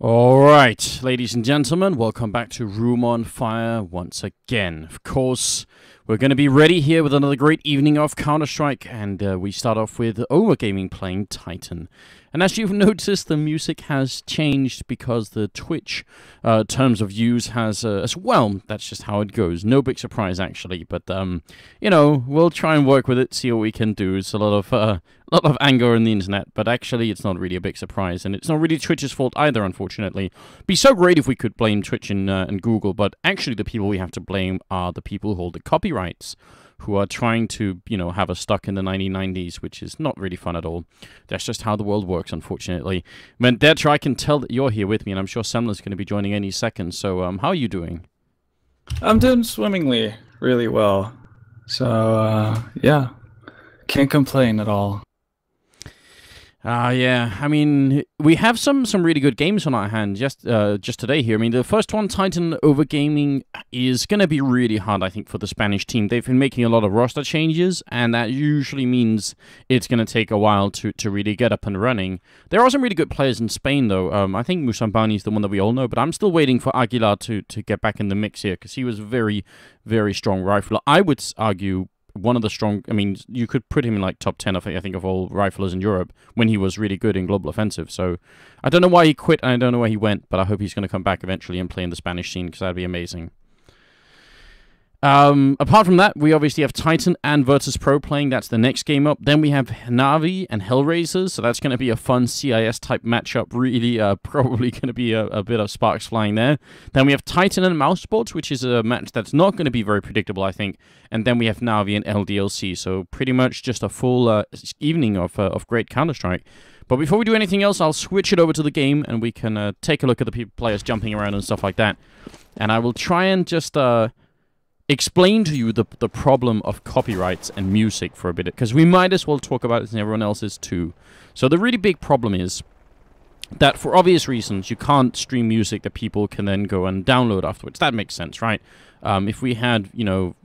All right, ladies and gentlemen, welcome back to Room on Fire once again. Of course, we're going to be ready here with another great evening of Counter-Strike, and we start off with OverGaming playing Titan. And as you've noticed, the music has changed because the Twitch terms of use has as well. That's just how it goes. No big surprise, actually. But, you know, we'll try and work with it, see what we can do. It's a lot of anger on the internet, but actually it's not really a big surprise. And it's not really Twitch's fault either, unfortunately. It'd be so great if we could blame Twitch and Google, but actually the people we have to blame are the people who hold the copyrights, who are trying to, you know, have us stuck in the 1990s, which is not really fun at all. That's just how the world works, unfortunately. Mendetro, I can tell that you're here with me, and I'm sure Semler's going to be joining any second. So, how are you doing? I'm doing swimmingly really well. So, yeah, can't complain at all. Yeah, I mean, we have some really good games on our hands just today here. I mean, the first one, Titan OverGaming, is going to be really hard, I think, for the Spanish team. They've been making a lot of roster changes, and that usually means it's going to take a while to really get up and running. There are some really good players in Spain, though. I think Musambani is the one that we all know, but I'm still waiting for Aguilar to get back in the mix here, because he was a very, very strong rifler. I would argue one of the strong, I mean, you could put him in like top 10, I think, of all riflers in Europe when he was really good in Global Offensive. So I don't know why he quit, and I don't know where he went, but I hope he's going to come back eventually and play in the Spanish scene, because that'd be amazing. Apart from that, we obviously have Titan and Virtus Pro playing. That's the next game up. Then we have Navi and Hellraisers, so that's going to be a fun CIS-type matchup. Really, probably going to be a bit of sparks flying there. Then we have Titan and Mousesports, which is a match that's not going to be very predictable, I think. And then we have Navi and LDLC, so pretty much just a full evening of great Counter-Strike. But before we do anything else, I'll switch it over to the game, and we can take a look at the players jumping around and stuff like that. And I will try and just explain to you the problem of copyrights and music for a bit, because we might as well talk about it and everyone else is too. So the really big problem is that for obvious reasons you can't stream music that people can then go and download afterwards. That makes sense, right? If we had, you know,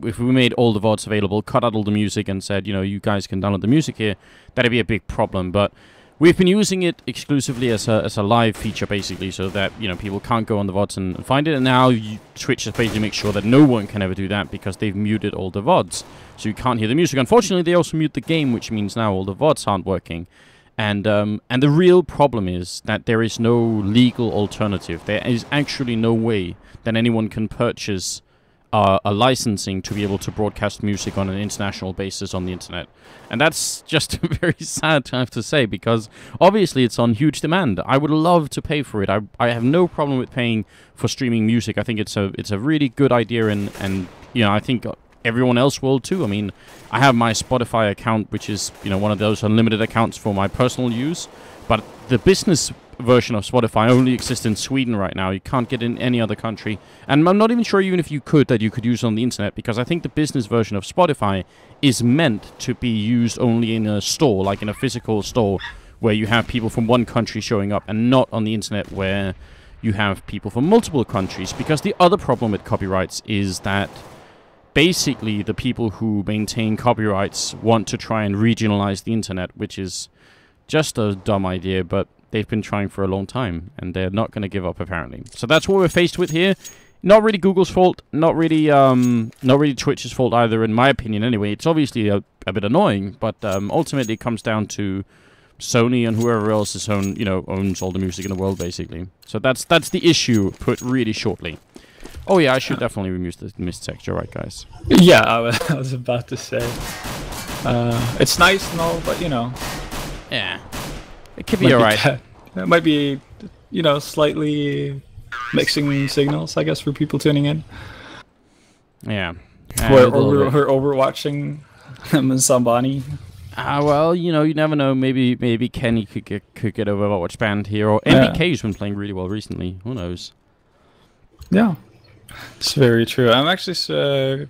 if we made all the VODs available, cut out all the music and said, you know, you guys can download the music here, that'd be a big problem. But we've been using it exclusively as a live feature, basically, so that, you know, people can't go on the VODs and find it. And now Twitch has basically made sure that no one can ever do that, because they've muted all the VODs, so you can't hear the music. Unfortunately, they also mute the game, which means now all the VODs aren't working. And the real problem is that there is no legal alternative. There is actually no way that anyone can purchase a licensing to be able to broadcast music on an international basis on the internet. And that's just very sad to have to say, because obviously it's on huge demand. I would love to pay for it. I have no problem with paying for streaming music. I think it's a really good idea, and you know, I think everyone else will too. I mean, I have my Spotify account, which is, you know, one of those unlimited accounts for my personal use, but the business version of Spotify only exists in Sweden right now. You can't get it in any other country, and I'm not even sure, even if you could, that you could use it on the internet, because I think the business version of Spotify is meant to be used only in a store, like in a physical store, where you have people from one country showing up, and not on the internet where you have people from multiple countries. Because the other problem with copyrights is that basically the people who maintain copyrights want to try and regionalize the internet, which is just a dumb idea, but they've been trying for a long time, and they're not going to give up, apparently. So that's what we're faced with here. Not really Google's fault, not really Twitch's fault either, in my opinion, anyway. It's obviously a bit annoying, but ultimately it comes down to Sony and whoever else owns all the music in the world, basically. So that's the issue, put really shortly. Oh yeah, I should definitely remove the mist texture, right, guys? Yeah, I was about to say. It's nice and all, but, you know. Yeah. It could be alright. It might be, you know, slightly mixing signals, I guess, for people tuning in. Yeah. Or overwatching Sambani. Well, you know, you never know. Maybe Kenny could get Overwatch banned here, or MBK's been playing really well recently. Who knows? Yeah, it's very true. I'm actually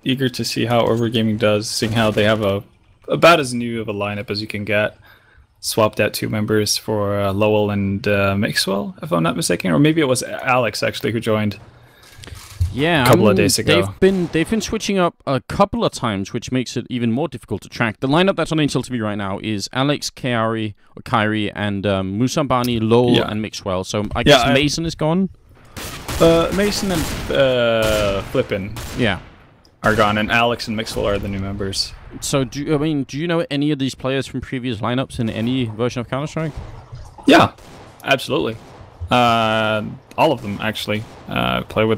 eager to see how OverGaming does, seeing how they have about as new of a lineup as you can get. Swapped out 2 members for Lowell and Maxwell, if I'm not mistaken, or maybe it was Alex actually who joined. Yeah, a couple of days ago. They've been switching up a couple of times, which makes it even more difficult to track. The lineup that's on SLTV right now is Alex, Kyrie, and Musambani, Lowell, and Mixwell. So I guess Mason is gone. Mason and Flippin are gone, and Alex and Mixwell are the new members. So do you know any of these players from previous lineups in any version of Counter-Strike? Yeah, absolutely. All of them actually. Play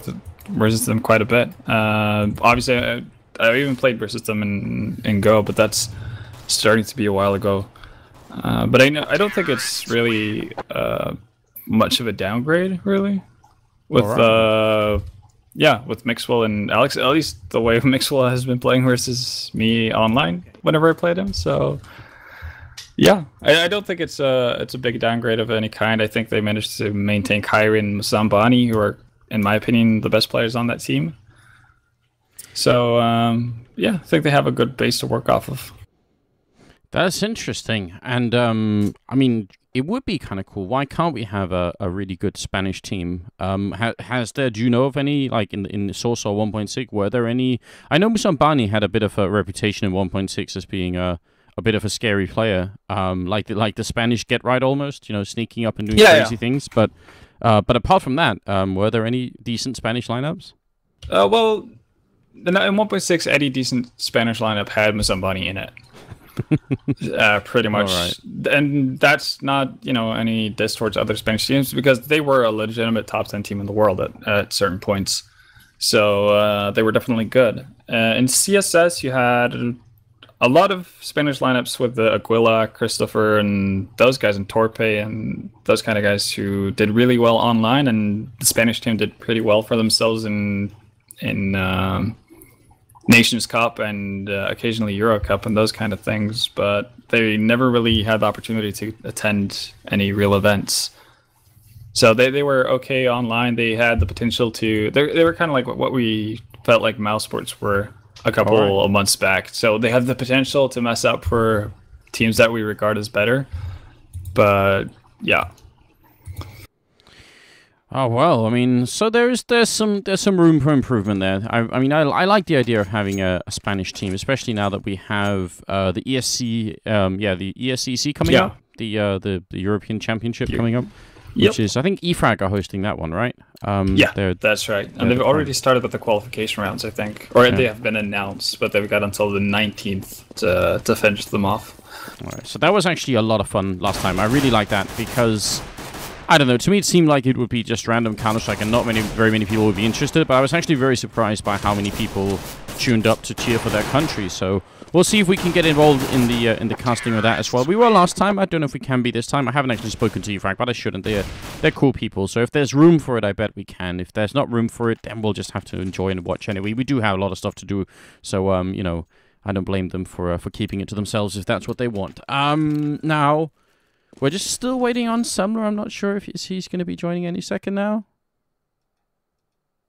versus them quite a bit. Obviously, I even played versus them in Go, but that's starting to be a while ago. But I don't think it's really much of a downgrade, really. With with Mixwell and Alex, at least the way Mixwell has been playing versus me online whenever I played him. So yeah, I don't think it's a big downgrade of any kind. I think they managed to maintain Kyrie and Musambani, who are, in my opinion, the best players on that team. So yeah, I think they have a good base to work off of. That's interesting, and I mean, it would be kind of cool. Why can't we have a really good Spanish team? Do you know of any, like in the Source or 1.6? Were there any? I know Musambani had a bit of a reputation in 1.6 as being a bit of a scary player, like the Spanish get right almost, sneaking up and doing crazy things. But apart from that, were there any decent Spanish lineups? Well, in 1.6, any decent Spanish lineup had Musambani in it. Pretty much. Right. And that's not any diss towards other Spanish teams, because they were a legitimate top 10 team in the world at certain points, so they were definitely good. In CSS you had a lot of Spanish lineups with the Aguila, Christopher, and those guys, and Torpe and those kind of guys who did really well online, and the Spanish team did pretty well for themselves in Nations Cup and occasionally Euro Cup and those kind of things, but they never really had the opportunity to attend any real events. So they were okay online. They had the potential to. They were kind of like what we felt like Mouse Sports were a couple of months back. So they have the potential to mess up for teams that we regard as better. But yeah. Oh well, I mean, so there's some room for improvement there. I mean, I like the idea of having a Spanish team, especially now that we have the ESC, the ESCC coming up, the European Championship coming up, which is, I think EFRAG are hosting that one, right? That's right, and they've already started with the qualification rounds, I think, or they have been announced, but they've got until the 19th to finish them off. All right, so that was actually a lot of fun last time. I really like that because, I don't know, to me it seemed like it would be just random Counter-Strike and not very many people would be interested, but I was actually very surprised by how many people tuned up to cheer for their country. So we'll see if we can get involved in the casting of that as well. We were last time. I don't know if we can be this time. I haven't actually spoken to you, Frank, but I shouldn't. They're cool people. So if there's room for it, I bet we can. If there's not room for it, then we'll just have to enjoy and watch anyway. We do have a lot of stuff to do, so I don't blame them for keeping it to themselves if that's what they want. Now, we're just still waiting on Sumler. I'm not sure if he's going to be joining any second now.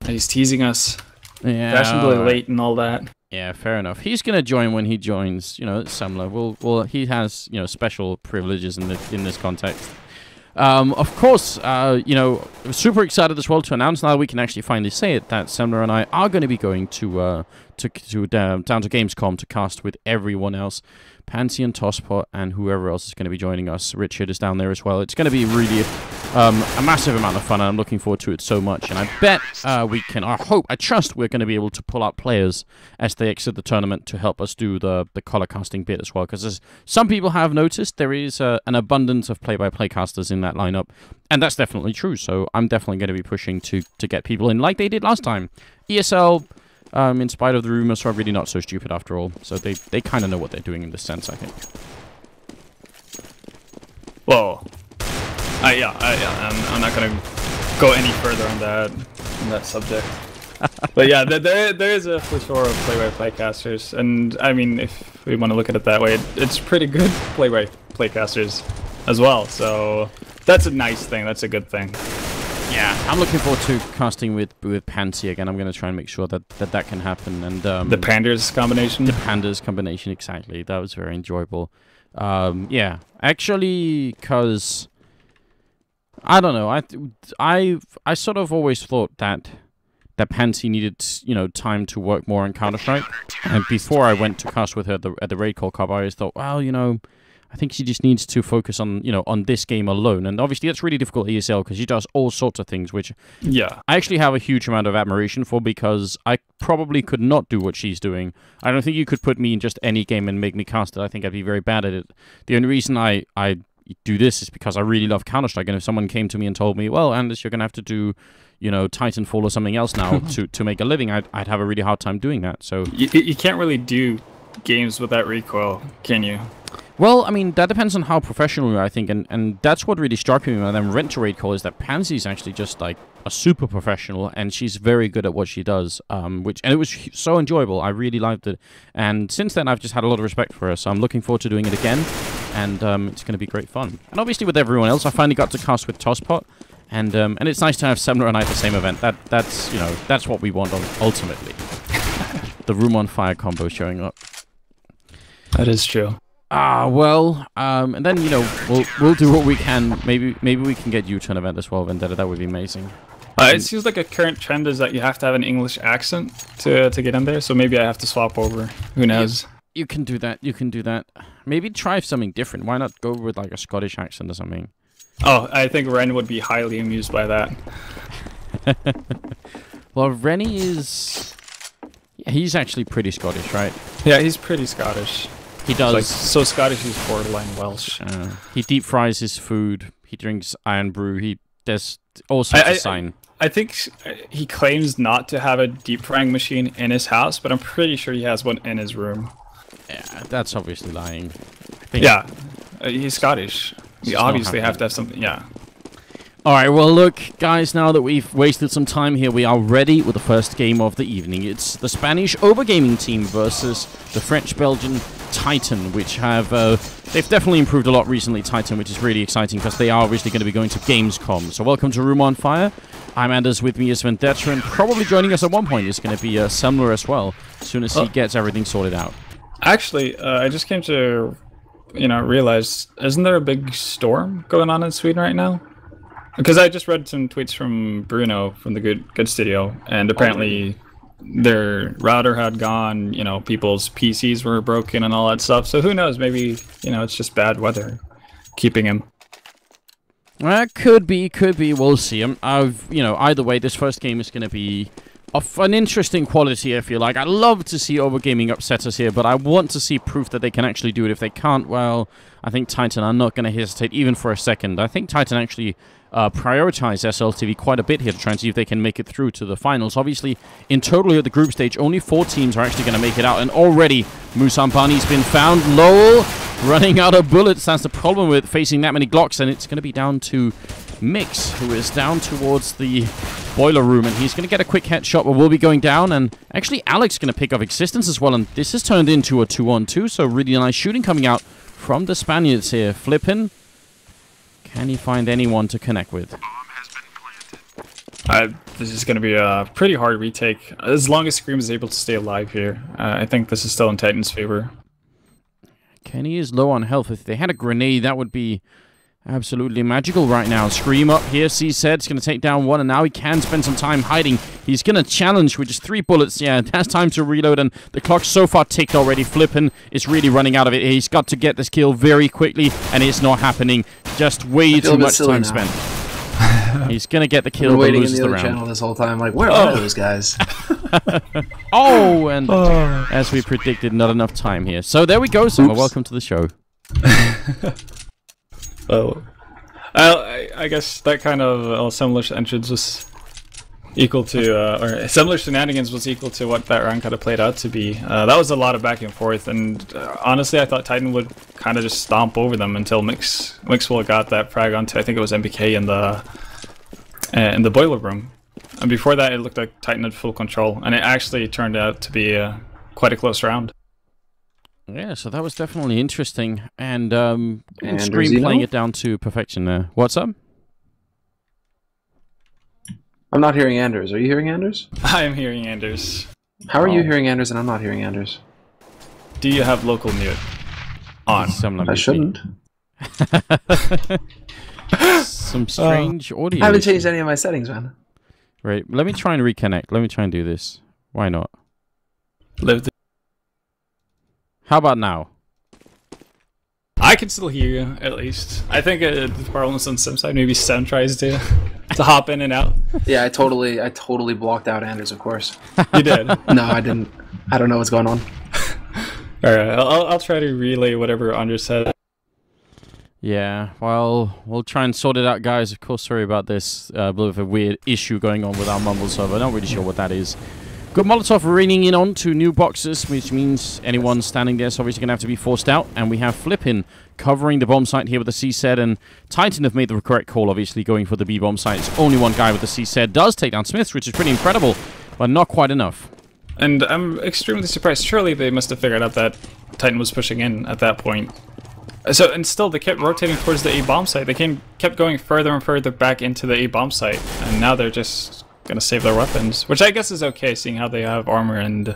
He's teasing us. Yeah, fashionably late and all that. Yeah, fair enough. He's going to join when he joins. Sumler. He has special privileges in this context. Of course, super excited as well to announce now that we can actually finally say it, that Semler and I are going to be going down to Gamescom to cast with everyone else. Pansy and Tosspot and whoever else is going to be joining us. Richard is down there as well. It's going to be really a massive amount of fun, and I'm looking forward to it so much. And I bet I trust we're going to be able to pull out players as they exit the tournament to help us do the color casting bit as well. Because as some people have noticed, there is an abundance of play-by-play casters in that lineup, and that's definitely true. So I'm definitely going to be pushing to get people in like they did last time. ESL, in spite of the rumors, are really not so stupid after all. So they kind of know what they're doing in this sense, I think. Well, I'm not going to go any further on that subject. But yeah, there is a plethora of play-by-play casters, and I mean, if we want to look at it that way, it's pretty good play-by-play casters as well. So that's a nice thing. That's a good thing. Yeah, I'm looking forward to casting with Pansy again. I'm going to try and make sure that can happen. And the Pandas combination? The Pandas combination, exactly. That was very enjoyable. Yeah, actually, because I don't know. I sort of always thought that that Pansy needed, you know, time to work more on Counter-Strike. And before I went to cast with her at the Raid Call Cup, I always thought, well, you know, I think she just needs to focus on, you know, on this game alone. And obviously that's really difficult at ESL because she does all sorts of things, which I actually have a huge amount of admiration for, because I probably could not do what she's doing. I don't think you could put me in just any game and make me cast it. I think I'd be very bad at it. The only reason I do this is because I really love Counter-Strike. And if someone came to me and told me, well, Anders, you're going to have to do, you know, Titanfall or something else now to make a living, I'd have a really hard time doing that. So you can't really do games without recoil, can you? Well, I mean, that depends on how professional you are, I think, and that's what really struck me when I went to Raid Call, is that Pansy's actually just, like, a super professional, and she's very good at what she does, and it was so enjoyable. I really liked it, and since then, I've just had a lot of respect for her, so I'm looking forward to doing it again, and it's going to be great fun. And obviously, with everyone else, I finally got to cast with Tosspot, and it's nice to have Semler and I at the same event. That's, you know, that's what we want ultimately. The Room on Fire combo showing up. That is true. Well, and then, you know, we'll do what we can. Maybe we can get you to an event as well, Vendetta. That would be amazing. It seems like a current trend is that you have to have an English accent to get in there, so maybe I have to swap over. Who knows? You can do that. You can do that. Maybe try something different. Why not go with, like, a Scottish accent or something? Oh, I think Ren would be highly amused by that. Well, Rennie is... He's actually pretty Scottish, right? Yeah, he's pretty Scottish. He does. Like, so Scottish, he's borderline Welsh. He deep fries his food. He drinks iron brew. There's all sorts of sign. I think he claims not to have a deep frying machine in his house, but I'm pretty sure he has one in his room. Yeah, that's obviously lying. Yeah, he's Scottish. We obviously have to have something. Yeah. All right, well, look, guys, now that we've wasted some time here, we are ready with the first game of the evening. It's the Spanish OverGaming team versus the French-Belgian Titan, which have... they've definitely improved a lot recently, Titan, which is really exciting because they are obviously going to be going to Gamescom. So welcome to Room on Fire. I'm Anders, with me is Vendetta, and probably joining us at one point is going to be Semler as well, as soon as he gets everything sorted out. Actually, I just came to, you know, realize, isn't there a big storm going on in Sweden right now? Because I just read some tweets from Bruno from the Good Studio, and apparently their router had gone, you know, people's PCs were broken and all that stuff. So who knows, maybe, you know, it's just bad weather keeping him. Could be, we'll see. You know, either way, this first game is going to be of an interesting quality, I feel like. I'd love to see OverGaming upset us here, but I want to see proof that they can actually do it. If they can't, well, I think Titan are not going to hesitate even for a second. I think Titan actually prioritize SLTV quite a bit here to try and see if they can make it through to the finals. Obviously, in total at the group stage, only 4 teams are actually going to make it out, and already Musambani's been found. Lowell running out of bullets. That's the problem with facing that many Glocks, and it's going to be down to Mix, who is down towards the boiler room, and he's going to get a quick headshot, but will be going down, and actually Alex going to pick up Existence as well, and this has turned into a 2-on-2, so really nice shooting coming out from the Spaniards here. Flippin'. Can he find anyone to connect with? This is going to be a pretty hard retake. As long as Scream is able to stay alive here, I think this is still in Titan's favor. Kenny is low on health. If they had a grenade, that would be absolutely magical right now. Scream up here. C-Sed's going to take down one, and now he can spend some time hiding. He's going to challenge with just 3 bullets. Yeah, it has time to reload, and the clock's so far ticked already. Flippin' is really running out of it. He's got to get this kill very quickly, and it's not happening. Just way too much time spent. He's going to get the kill, but loses the round. Channel this whole time, like, where are those guys? And as we predicted, not enough time here. So there we go, Summer. Welcome to the show. Well, I guess that kind of similar entrance was equal to, or similar shenanigans was equal to what that round kind of played out to be. That was a lot of back and forth, and honestly, I thought Titan would kind of just stomp over them until Mixwell got that frag onto, I think it was MBK in the boiler room. And before that, it looked like Titan had full control, and it actually turned out to be quite a close round. Yeah, so that was definitely interesting, and Scream playing it down to perfection there. What's up? I'm not hearing Anders. Are you hearing Anders? I am hearing Anders. How are you hearing Anders and I'm not hearing Anders? Do you have local mute on? I shouldn't. Some strange audio. I haven't changed any of my settings, man. Right, let me try and reconnect. Let me try and do this. Why not? How about now? I can still hear you, at least. I think the problem's on some side. Maybe Sam tries to hop in and out. Yeah, I totally blocked out Anders, of course. You did? No, I didn't. I don't know what's going on. Alright, I'll try to relay whatever Anders said. Yeah, well, we'll try and sort it out, guys. Of course, sorry about this. A bit of a weird issue going on with our Mumble server. Not really sure what that is. Good Molotov raining in on 2 new boxes, which means anyone standing there is obviously going to have to be forced out. And we have Flippin covering the bomb site here with the C set, and Titan have made the correct call, obviously, going for the B bomb site. It's only one guy with the C set. Does take down Smiths, which is pretty incredible, but not quite enough. And I'm extremely surprised. Surely they must have figured out that Titan was pushing in at that point. So, and still, they kept rotating towards the A-bomb site. They kept going further and further back into the A-bomb site, and now they're just gonna save their weapons, which I guess is okay, seeing how they have armor and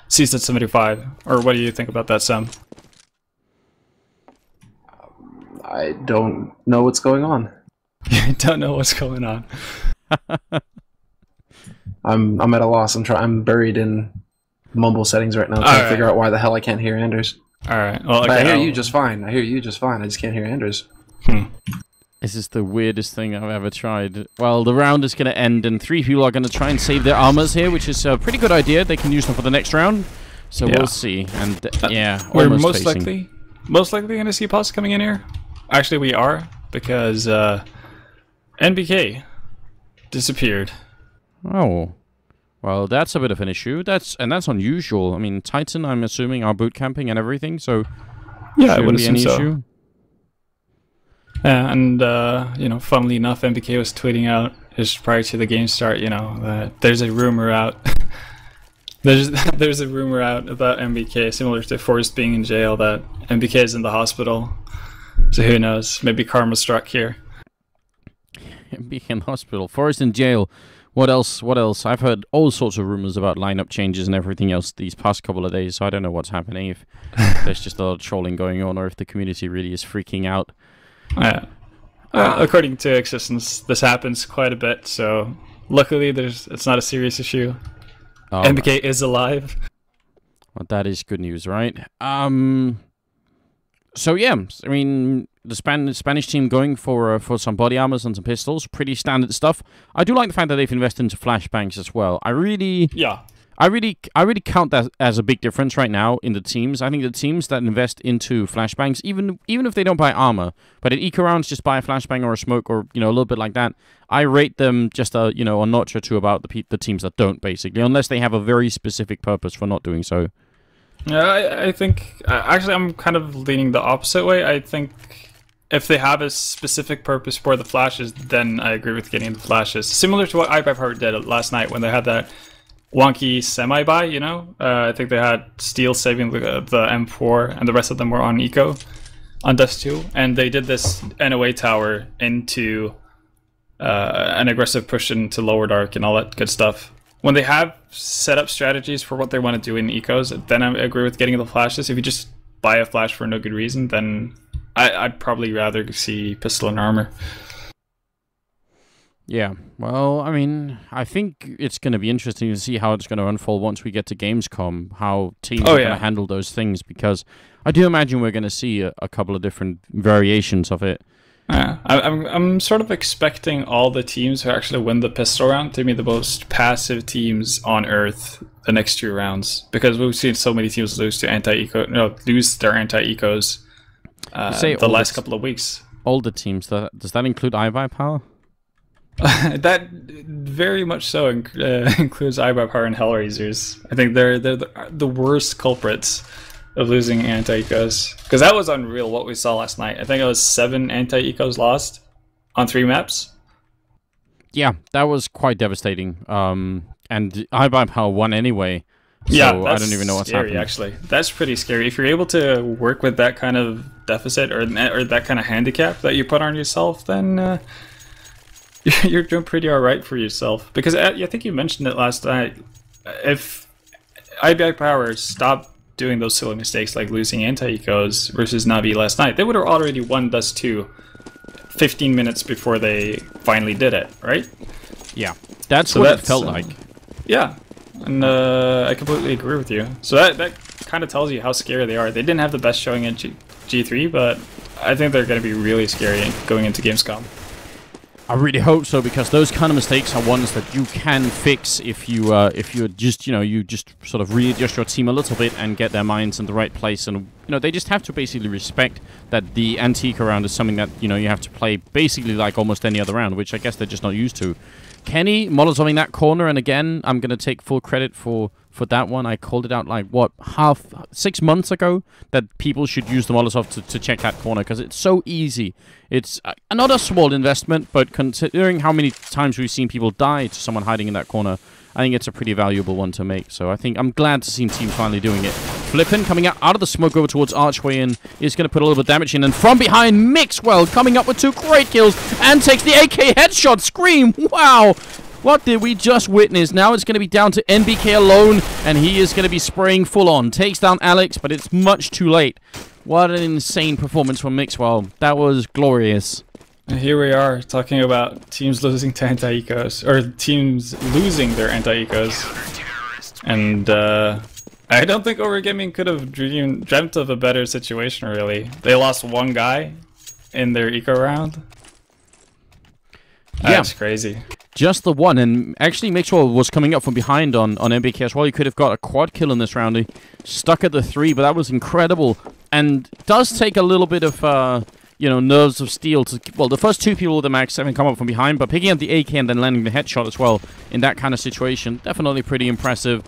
CSAT 75. Or what do you think about that, Sam? I don't know what's going on. I don't know what's going on. I'm at a loss. I'm buried in Mumble settings right now, trying to figure out why the hell I can't hear Anders. Alright, well, okay, but I hear you just fine. I hear you just fine. I just can't hear Anders. This is the weirdest thing I've ever tried. Well, the round is going to end, and 3 people are going to try and save their armors here, which is a pretty good idea. They can use them for the next round, so we'll see. And yeah, we're most likely going to see Pulse coming in here. Actually, we are, because NBK disappeared. Oh. Well, that's a bit of an issue. That's unusual. I mean, Titan, I'm assuming, are boot camping and everything, so yeah, it wouldn't be any issue. Yeah, and you know, funnily enough, MBK was tweeting out just prior to the game start, you know, that there's a rumor out. there's a rumor out about MBK, similar to Forrest being in jail, that MBK is in the hospital. So who knows? Maybe karma struck here. MBK in the hospital, Forrest in jail. What else? What else? I've heard all sorts of rumors about lineup changes and everything else these past couple of days, so I don't know what's happening, if there's just a lot of trolling going on, or if the community really is freaking out. Yeah. According to Existence, this happens quite a bit, so luckily it's not a serious issue. Oh, MBK is alive. Well, that is good news, right? So yeah, I mean, the Spanish team going for some body armors and some pistols, pretty standard stuff. I do like the fact that they've invested into flashbangs as well. I really count that as a big difference right now in the teams. I think the teams that invest into flashbangs, even if they don't buy armor, but at eco rounds just buy a flashbang or a smoke, or a little bit like that, I rate them just a notch or two about the teams that don't, basically, unless they have a very specific purpose for not doing so. Yeah, I think actually I'm kind of leaning the opposite way. I think if they have a specific purpose for the flashes, then I agree with getting the flashes. Similar to what iPipeHeart did last night when they had that wonky semi-buy, I think they had Steel saving the M4, and the rest of them were on Eco, on Dust 2, and they did this NOA tower into an aggressive push into Lower Dark and all that good stuff. When they have set up strategies for what they want to do in Ecos, then I agree with getting the flashes. If you just buy a flash for no good reason, then I'd probably rather see pistol and armor. Yeah, well, I mean, I think it's going to be interesting to see how it's going to unfold once we get to Gamescom, how teams are going to handle those things, because I do imagine we're going to see a couple of different variations of it. I'm sort of expecting all the teams who actually win the pistol round to be the most passive teams on Earth the next 2 rounds, because we've seen so many teams lose their anti-ecos the last couple of weeks. All the teams, does that include iBuyPower? That very much so includes iBuyPower and Hellraisers. I think they're the worst culprits of losing anti-ecos, because that was unreal what we saw last night. I think it was 7 anti-ecos lost on 3 maps. Yeah, that was quite devastating. And iBuyPower won anyway. So yeah, I don't even know what's happening. Actually, that's pretty scary. If you're able to work with that kind of deficit or that kind of handicap that you put on yourself, then you're doing pretty alright for yourself. Because I think you mentioned it last night. If iBuyPower stopped doing those silly mistakes like losing anti-ecos versus Navi last night, they would have already won Dust 2 15 minutes before they finally did it, right? Yeah, That's what it felt like. Yeah, and I completely agree with you. So that kind of tells you how scary they are. They didn't have the best showing in G3, but I think they're going to be really scary going into Gamescom. I really hope so, because those kind of mistakes are ones that you can fix if you just you just sort of readjust your team a little bit and get their minds in the right place. And they just have to basically respect that the Antica round is something that you have to play basically like almost any other round, which I guess they're just not used to. Kenny Molotoving that corner, and again, I'm going to take full credit for that one. I called it out like, what, 6 months ago, that people should use the Molotov to check that corner, because it's so easy. It's not a small investment, but considering how many times we've seen people die to someone hiding in that corner, I think it's a pretty valuable one to make. So I'm glad to see teams finally doing it. Flippin coming out of the smoke over towards Archway and is going to put a little bit of damage in. And from behind, Mixwell coming up with 2 great kills and takes the AK headshot. Scream! Wow! What did we just witness? Now it's going to be down to NBK alone, and he is going to be spraying full on. Takes down Alex, but it's much too late. What an insane performance from Mixwell. That was glorious. And here we are talking about teams losing to anti-ecos, or teams losing their anti-ecos. And I don't think OverGaming could have dreamt of a better situation, really. They lost 1 guy in their eco round. That's crazy. Just the one, and actually Mixwell was coming up from behind on MBK as well. He could have got a quad kill in this round. He stuck at the 3, but that was incredible. And does take a little bit of, nerves of steel to... Well, the first 2 people with the Max 7 come up from behind, but picking up the AK and then landing the headshot as well in that kind of situation, definitely pretty impressive.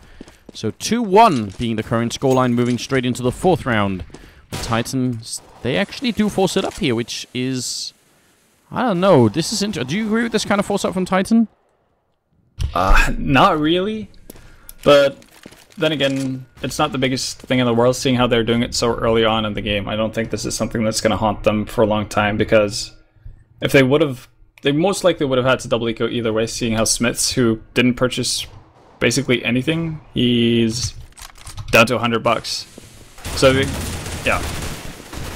So 2-1 being the current scoreline, moving straight into the 4th round. The Titans, they actually do force it up here, which is... I don't know. This is interesting. Do you agree with this kind of force up from Titan? Not really. But then again, it's not the biggest thing in the world, seeing how they're doing it so early on in the game. I don't think this is something that's going to haunt them for a long time, because if they would have, they most likely would have had to double eco either way, seeing how Smiths, who didn't purchase basically anything, he's down to $100. So, yeah.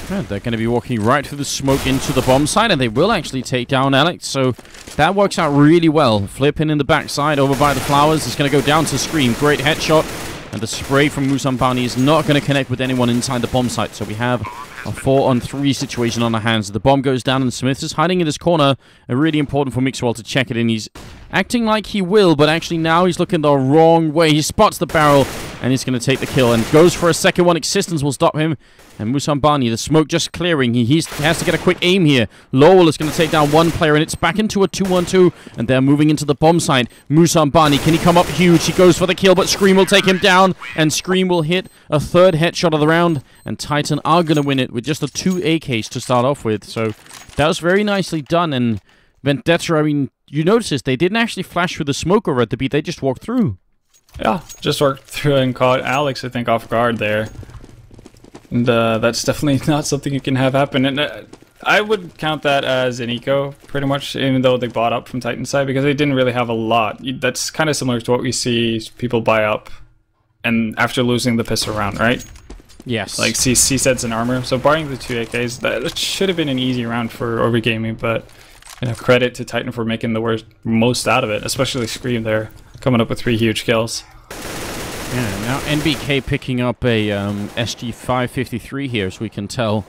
Yeah, they're going to be walking right through the smoke into the bomb site, and they will actually take down Alex, so that works out really well. Flipping in the backside over by the flowers. It's going to go down to Scream. Great headshot, and the spray from Musambani is not going to connect with anyone inside the bomb site, so we have a 4-on-3 situation on our hands. The bomb goes down, and Smith is hiding in his corner. Really important for Mixwell to check it in. He's acting like he will, but actually now he's looking the wrong way. He spots the barrel, and he's going to take the kill, and goes for a second one. Existence will stop him. And Musambani, the smoke just clearing. He has to get a quick aim here. Lowell is going to take down 1 player, and it's back into a 2-on-2. And they're moving into the bomb site. Musambani, can he come up huge? He goes for the kill, but Scream will take him down. And Scream will hit a 3rd headshot of the round. And Titan are going to win it with just the 2 AKs to start off with. So that was very nicely done. And Vendetta, I mean, you notice this. They didn't actually flash through the smoke over at the beat. They just walked through. Yeah, just worked through and caught Alex, I think, off guard there. And that's definitely not something you can have happen. And I would count that as an eco, pretty much, even though they bought up from Titan's side, because they didn't really have a lot. That's kind of similar to what we see people buy up and after losing the pistol round, right? Yes. Like C-sets and armor. So barring the 2 AKs, that should have been an easy round for OverGaming, but credit to Titan for making the most out of it, especially Scream there, coming up with 3 huge kills. Yeah, now NBK picking up a SG-553 here, as we can tell,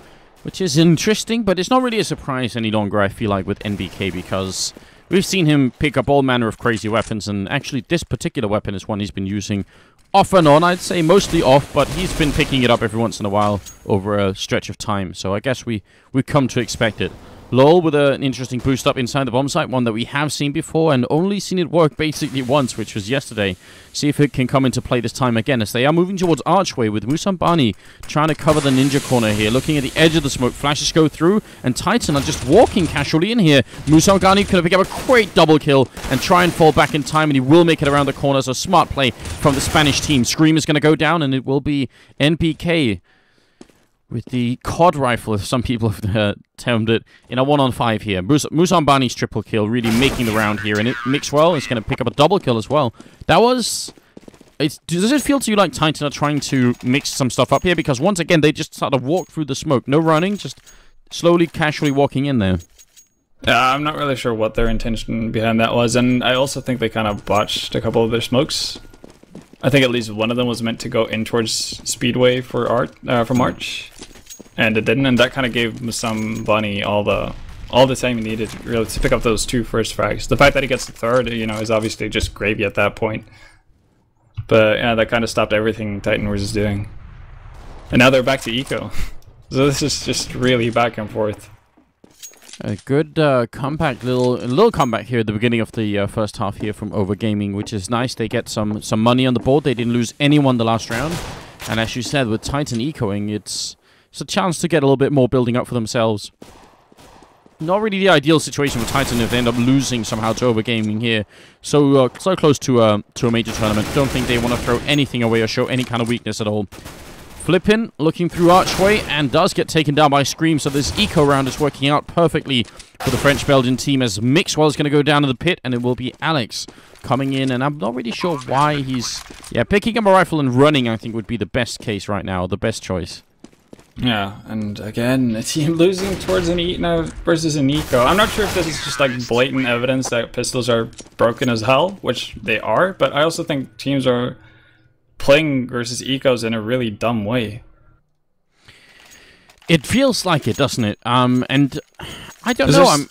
which is interesting, but it's not really a surprise any longer, I feel like, with NBK, because we've seen him pick up all manner of crazy weapons, and actually this particular weapon is one he's been using off and on. I'd say mostly off, but he's been picking it up every once in a while over a stretch of time, so I guess we come to expect it. Lowell with an interesting boost up inside the bomb site, one that we have seen before and only seen it work basically once, which was yesterday. See if it can come into play this time again, as they are moving towards Archway with Musambani trying to cover the ninja corner here, looking at the edge of the smoke. Flashes go through, and Titan are just walking casually in here. Musambani could pick up a great double kill and try and fall back in time, and he will make it around the corner, so smart play from the Spanish team. Scream is going to go down, and it will be NPK with the COD rifle, as some people have termed it, in a 1-on-5 here. Musambani's triple kill, really making the round here, and it Mixwell is going to pick up a double kill as well. That was... does it feel to you like Titan are trying to mix some stuff up here? Because once again, they just sort of walk through the smoke. No running, just slowly, casually walking in there. I'm not really sure what their intention behind that was, and I also think they kind of botched a couple of their smokes. I think at least one of them was meant to go in towards Speedway for March, and it didn't, and that kind of gave Musambani all the time he needed really to pick up those 2 first frags. The fact that he gets the third, you know, is obviously just gravy at that point. But yeah, that kind of stopped everything Titan was doing. And now they're back to eco. So this is just really back and forth. A good comeback, little comeback here at the beginning of the first half here from OverGaming, which is nice. They get some money on the board. They didn't lose anyone the last round. And as you said, with Titan ecoing, it's a chance to get a little bit more building up for themselves. Not really the ideal situation for Titan if they end up losing somehow to OverGaming here. So close to a major tournament. Don't think they want to throw anything away or show any kind of weakness at all. Flippin, looking through Archway, and does get taken down by Scream, so this eco round is working out perfectly for the French-Belgian team as Mixwell is going to go down to the pit, and it will be Alex coming in, and I'm not really sure why he's... Yeah, picking up a rifle and running, I think, would be the best case right now, the best choice. Yeah, and again, a team losing towards an now versus an eco. I'm not sure if this is just like blatant evidence that pistols are broken as hell, which they are, but I also think teams are playing versus ecos in a really dumb way. It feels like it, doesn't it? And I don't know.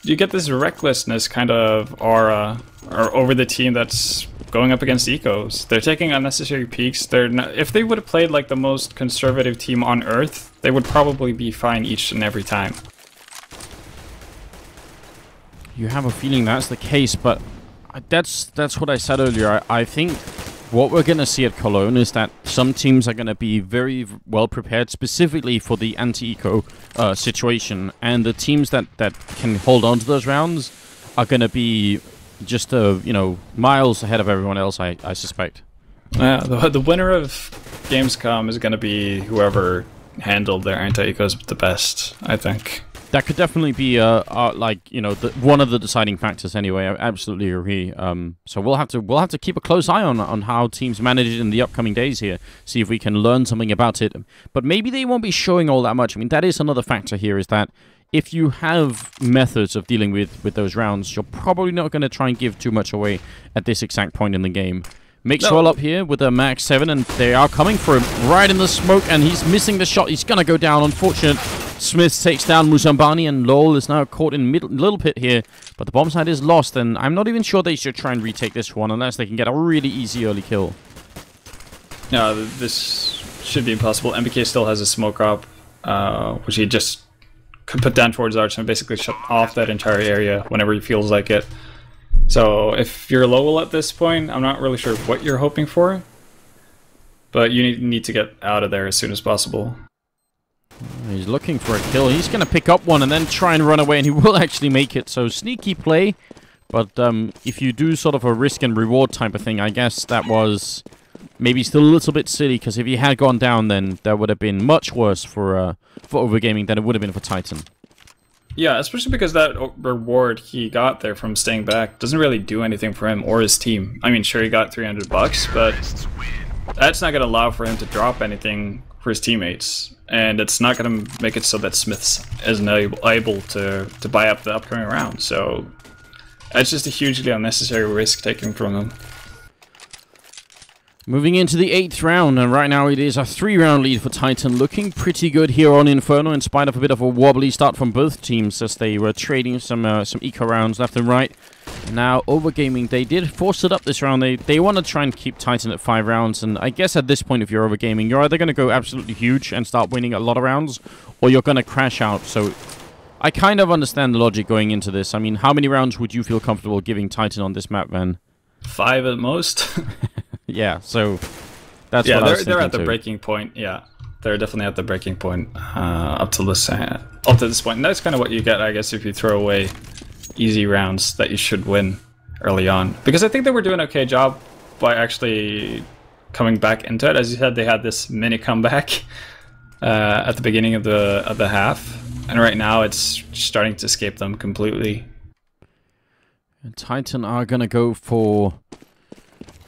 You get this recklessness kind of aura over the team that's going up against ecos. They're taking unnecessary peeks. They're not, if they would have played like the most conservative team on Earth, they would probably be fine each and every time. You have a feeling that's the case, but that's what I said earlier. I think what we're going to see at Cologne is that some teams are going to be very well prepared specifically for the anti-eco situation, and the teams that can hold on to those rounds are going to be just you know, miles ahead of everyone else, I suspect. Yeah, the winner of Gamescom is going to be whoever handled their anti-ecos the best, I think. That could definitely be, like, you know, one of the deciding factors. Anyway, I absolutely agree. So we'll have to keep a close eye on how teams manage it in the upcoming days here. See if we can learn something about it. But maybe they won't be showing all that much. I mean, that is another factor here. Is that if you have methods of dealing with those rounds, you're probably not going to try and give too much away at this exact point in the game. Mixwell up here with a Max 7, and they are coming for him right in the smoke, and he's missing the shot. He's going to go down. Unfortunate. Smith takes down Musambani, and Lowell is now caught in little pit here, but the bomb site is lost, and I'm not even sure they should try and retake this one unless they can get a really easy early kill. No, this should be impossible. MBK still has a smoke up, which he just could put down towards Arch and basically shut off that entire area whenever he feels like it. So if you're Lowell at this point, I'm not really sure what you're hoping for, but you need to get out of there as soon as possible. He's looking for a kill. He's going to pick up one and then try and run away, and he will actually make it. So sneaky play, but if you do sort of a risk and reward type of thing, I guess that was maybe still a little bit silly, because if he had gone down, then that would have been much worse for OverGaming than it would have been for Titan. Yeah, especially because that reward he got there from staying back doesn't really do anything for him or his team. I mean, sure, he got $300, but that's not going to allow for him to drop anything for his teammates, and it's not going to make it so that Smiths isn't able to buy up the upcoming round. So that's just a hugely unnecessary risk taken from him. Moving into the 8th round, and right now it is a 3-round lead for Titan. Looking pretty good here on Inferno, in spite of a bit of a wobbly start from both teams as they were trading some eco rounds left and right. Now, OverGaming, they did force it up this round. They want to try and keep Titan at 5 rounds, and I guess at this point, if you're OverGaming, you're either going to go absolutely huge and start winning a lot of rounds, or you're going to crash out. So I kind of understand the logic going into this. I mean, how many rounds would you feel comfortable giving Titan on this map, Van? 5 at most. Yeah, so that's what I was thinking. They're at the breaking point. Yeah, they're definitely at the breaking point up to this point. And that's kind of what you get, I guess, if you throw away easy rounds that you should win early on. Because I think they were doing an okay job by actually coming back into it. As you said, they had this mini comeback at the beginning of the half, and right now it's starting to escape them completely. And Titan are gonna go for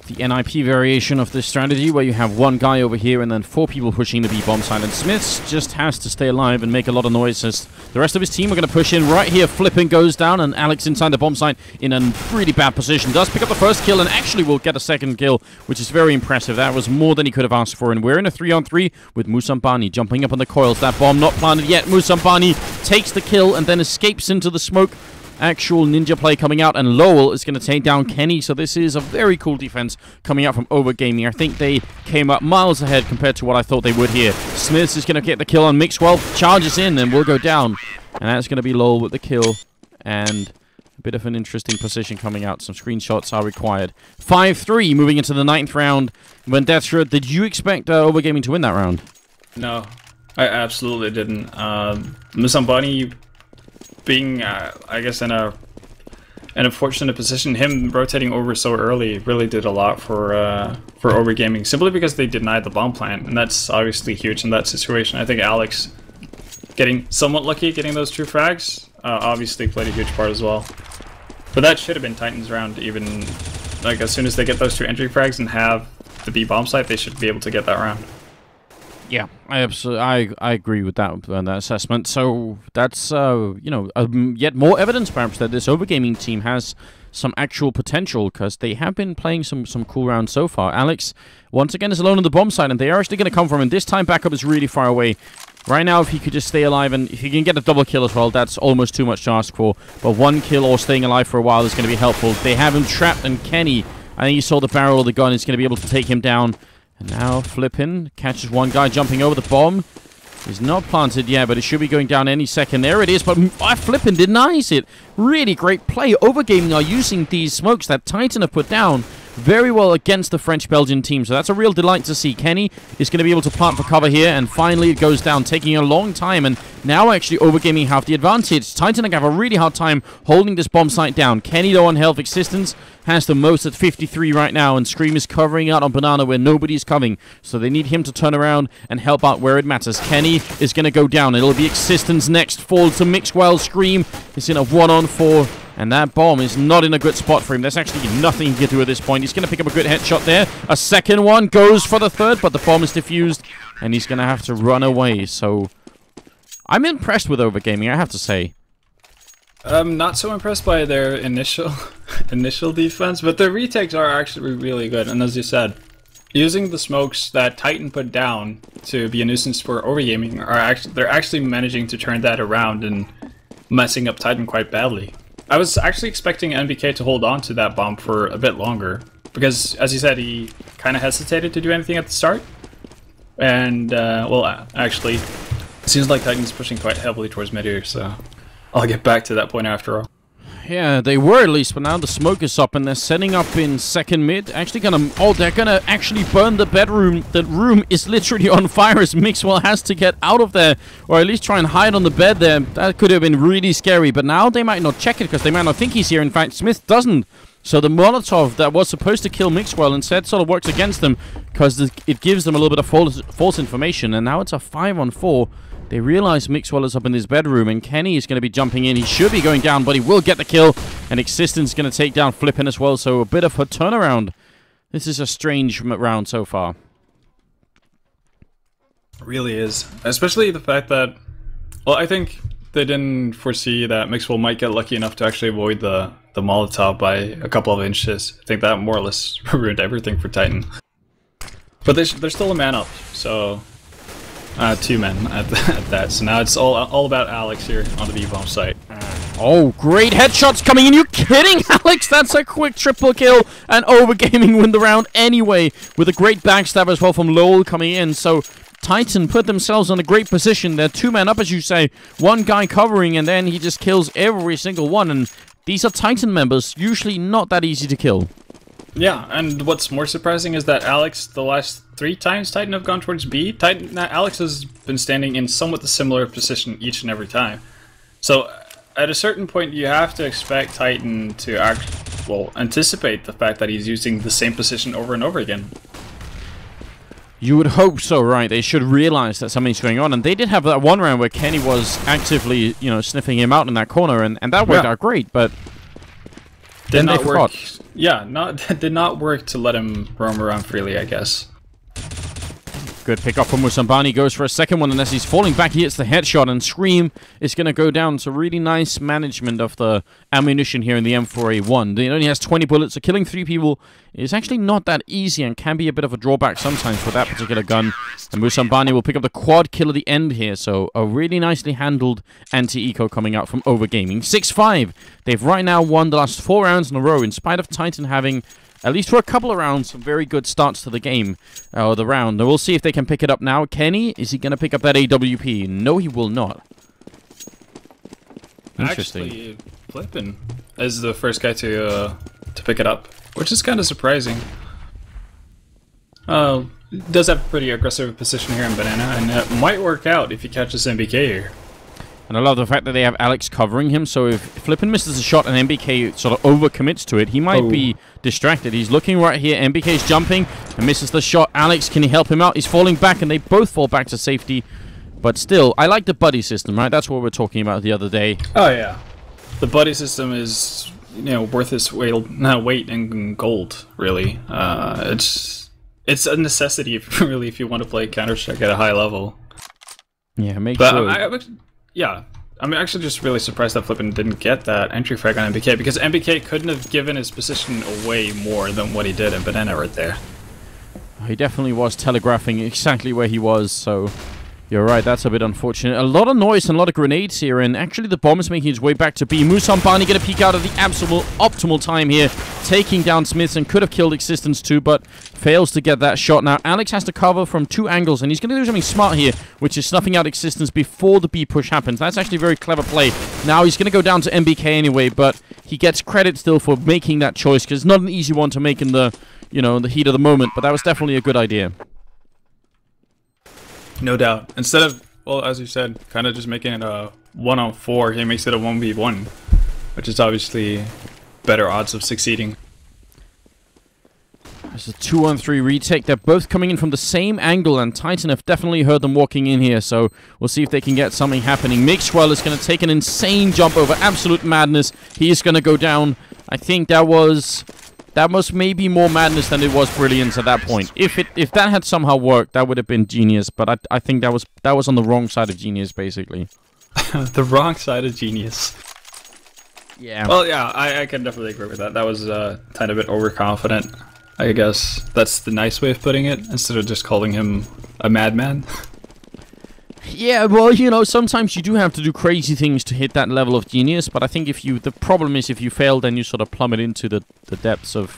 the NIP variation of this strategy, where you have one guy over here and then 4 people pushing the B bomb side, and Smiths just has to stay alive and make a lot of noise as the rest of his team are going to push in. Right here, Flippin goes down, and Alex inside the bomb site in a really bad position. Does pick up the first kill and actually will get a second kill, which is very impressive. That was more than he could have asked for, and we're in a 3-on-3 with Musambani jumping up on the coils. That bomb not planted yet. Musambani takes the kill and then escapes into the smoke. Actual ninja play coming out, and Lowell is going to take down Kenny. So this is a very cool defense coming out from OverGaming. I think they came up miles ahead compared to what I thought they would here. Smiths is going to get the kill on Mixwell, charges in and will go down, and that's going to be Lowell with the kill, and a bit of an interesting position coming out. Some screenshots are required. 5-3 moving into the 9th round. Vendetta, did you expect OverGaming to win that round? No, I absolutely didn't. Musambani being, I guess, in an unfortunate position, him rotating over so early really did a lot for OverGaming, simply because they denied the bomb plant, and that's obviously huge in that situation. I think Alex getting somewhat lucky, getting those 2 frags, obviously played a huge part as well. But that should have been Titan's round, even, like, as soon as they get those 2 entry frags and have the B bomb site, they should be able to get that round. Yeah, I agree with that assessment. So that's yet more evidence perhaps that this OverGaming team has some actual potential, because they have been playing some cool rounds so far. Alex once again is alone on the bomb side, and they are actually going to come from him. This time backup is really far away. Right now, if he could just stay alive, and if he can get a double kill as well, that's almost too much to ask for. But 1 kill or staying alive for a while is going to be helpful. They have him trapped, and Kenny, I think he saw the barrel of the gun, is going to be able to take him down. And now Flippin catches one guy jumping over the bomb. He's not planted yet, but it should be going down any second. There it is, but Flippin denies it. Really great play. OverGaming are using these smokes that Titan have put down very well against the French-Belgian team, so that's a real delight to see. Kenny is going to be able to plant for cover here, and finally it goes down, taking a long time, and now actually OverGaming have the advantage. Titan have a really hard time holding this bomb site down. Kenny, though, on health existence, has the most at 53 right now, and Scream is covering out on Banana where nobody's coming, so they need him to turn around and help out where it matters. Kenny is going to go down. It'll be Existence next, fall to Mixwell. Scream is in a 1-on-4, and that bomb is not in a good spot for him. There's actually nothing he can do at this point. He's going to pick up a good headshot there. A second one goes for the third, but the bomb is defused, and he's going to have to run away. So I'm impressed with OverGaming, I have to say. I'm not so impressed by their initial defense, but their retakes are actually really good. And as you said, using the smokes that Titan put down to be a nuisance for OverGaming they're actually managing to turn that around and messing up Titan quite badly. I was actually expecting NBK to hold on to that bomb for a bit longer, because, as you said, he kind of hesitated to do anything at the start. And, well, actually, it seems like Titan's pushing quite heavily towards mid here, so I'll get back to that point after all. Yeah, they were at least, but now the smoke is up, and they're setting up in second mid. Actually gonna... Oh, they're gonna actually burn the bedroom. The room is literally on fire as Mixwell has to get out of there, or at least try and hide on the bed there. That could have been really scary, but now they might not check it, because they might not think he's here. In fact, Smith doesn't. So the Molotov that was supposed to kill Mixwell instead sort of works against them, because it gives them a little bit of false information, and now it's a 5-on-4. They realize Mixwell is up in his bedroom, and Kenny is going to be jumping in. He should be going down, but he will get the kill. And Existence is going to take down Flippin as well, so a bit of a turnaround. This is a strange round so far. It really is. Especially the fact that, well, I think they didn't foresee that Mixwell might get lucky enough to actually avoid the Molotov by a couple of inches. I think that more or less ruined everything for Titan. But they're still a man up, so... 2 men at that. So now it's all about Alex here on the B-bomb site. Oh, great headshots coming in. You kidding, Alex? That's a quick triple kill, and OverGaming win the round anyway, with a great backstab as well from Lowell coming in. So Titan put themselves in a great position. They're 2 men up, as you say. 1 guy covering, and then he just kills every single one. And these are Titan members, usually not that easy to kill. Yeah, and what's more surprising is that Alex, the last 3 times Titan have gone towards B, Alex has been standing in somewhat a similar position each and every time. So at a certain point, you have to expect Titan to anticipate the fact that he's using the same position over and over again. You would hope so, right? They should realize that something's going on, and they did have that one round where Kenny was actively, sniffing him out in that corner, and that worked out great, but Did not work. Yeah, did not work to let him roam around freely, I guess. Good pick up from Musambani. Goes for a second one, and as he's falling back, he hits the headshot, and Scream is going to go down. So really nice management of the ammunition here in the M4A1. It only has 20 bullets, so killing 3 people is actually not that easy and can be a bit of a drawback sometimes for that particular gun. And Musambani will pick up the quad kill at the end here, so a really nicely handled anti-eco coming out from OverGaming. 6-5. They've right now won the last 4 rounds in a row, in spite of Titan having, at least for a couple of rounds, some very good starts to the game, or the round. We'll see if they can pick it up now. Kenny, is he going to pick up that AWP? No, he will not. Interesting. Actually, Flippin is the first guy to pick it up, which is kind of surprising. Does have a pretty aggressive position here in Banana, and it might work out if he catches MBK here. And I love the fact that they have Alex covering him, so if Flippin misses a shot and MBK sort of overcommits to it, he might be distracted. He's looking right here. MBK's jumping and misses the shot. Alex, can he help him out? He's falling back, and they both fall back to safety. But still, I like the buddy system, right? That's what we were talking about the other day. Oh, yeah. The buddy system is, you know, worth its weight in gold, really. It's a necessity, really, if you want to play Counter-Strike at a high level. Yeah, make sure. Yeah, I'm actually just really surprised that Flippin didn't get that entry frag on MBK, because MBK couldn't have given his position away more than what he did in Banana right there. He definitely was telegraphing exactly where he was, so you're right, that's a bit unfortunate. A lot of noise and a lot of grenades here, and actually the bomb is making its way back to B. Musambani going to peek out at the absolute optimal time here, taking down Smiths, and could have killed Existence too, but fails to get that shot. Now Alex has to cover from 2 angles, and he's going to do something smart here, which is snuffing out Existence before the B push happens. That's actually a very clever play. Now he's going to go down to MBK anyway, but he gets credit still for making that choice, because it's not an easy one to make in the, you know, in the heat of the moment, but that was definitely a good idea. No doubt. Instead of, well, as you said, kind of just making it a 1-on-4, he makes it a 1v1, which is obviously better odds of succeeding. There's a 2-on-3 retake. They're both coming in from the same angle, and Titan have definitely heard them walking in here, so we'll see if they can get something happening. Mixwell is going to take an insane jump over absolute madness. He is going to go down. I think that was maybe more madness than it was brilliance at that point. If that had somehow worked, that would have been genius, but I think that was on the wrong side of genius, basically. The wrong side of genius. Yeah. Well, yeah, I can definitely agree with that. That was a tiny bit overconfident, I guess. That's the nice way of putting it, instead of just calling him a madman. Yeah, well, you know, sometimes you do have to do crazy things to hit that level of genius, but I think the problem is if you fail, then you sort of plummet into the depths of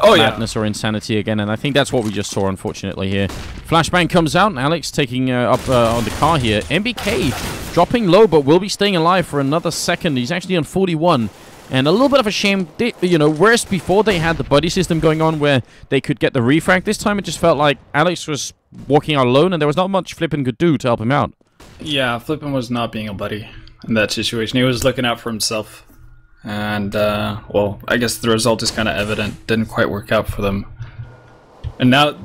madness or insanity again, and I think that's what we just saw, unfortunately, here. Flashbang comes out, and Alex taking up on the car here. MBK dropping low, but will be staying alive for another second. He's actually on 41. And a little bit of a shame, you know, whereas before they had the buddy system going on where they could get the refrag, this time it just felt like Alex was walking out alone and there was not much Flippin could do to help him out. Yeah, Flippin was not being a buddy in that situation. He was looking out for himself. And, well, I guess the result is kind of evident. Didn't quite work out for them. And now,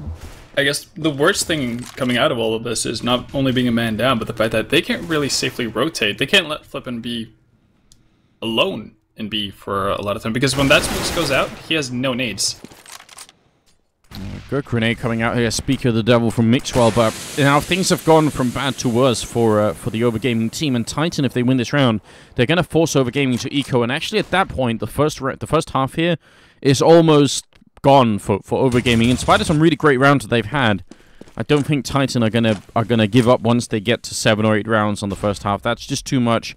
I guess the worst thing coming out of all of this is not only being a man down, but the fact that they can't really safely rotate. They can't let Flippin be alone in B for a lot of time, because when that smoke goes out, he has no nades. Good grenade coming out here, Speaker of the Devil from Mixwell, but now things have gone from bad to worse for the OverGaming team, and Titan, if they win this round, they're going to force OverGaming to eco, and actually at that point, the first half here is almost gone for OverGaming. In spite of some really great rounds that they've had, I don't think Titan are gonna give up once they get to 7 or 8 rounds on the first half. That's just too much.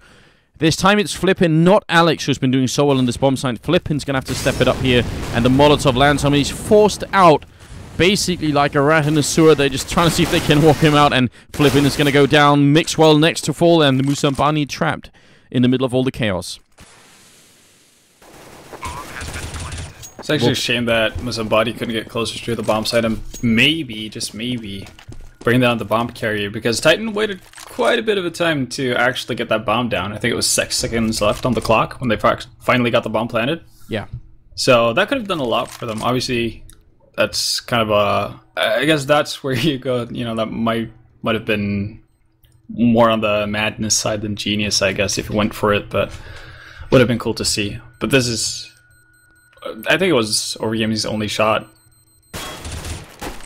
This time it's Flippin, not Alex, who's been doing so well in this bomb site. Flippin's going to have to step it up here, and the Molotov lands on him. He's forced out, basically like a rat in a sewer. They're just trying to see if they can walk him out, and Flippin is going to go down. Mixwell next to fall, and Musambani trapped in the middle of all the chaos. It's actually a shame that Musambani couldn't get closer to the bomb site and maybe, just maybe, bring down the bomb carrier, because Titan waited quite a bit of a time to actually get that bomb down. I think it was 6 seconds left on the clock when they finally got the bomb planted. Yeah. So that could have done a lot for them. Obviously, that's kind of a... I guess that's where you go, you know, that might have been more on the madness side than genius, I guess, if you went for it, but would have been cool to see. But this is I think it was OverGaming's only shot.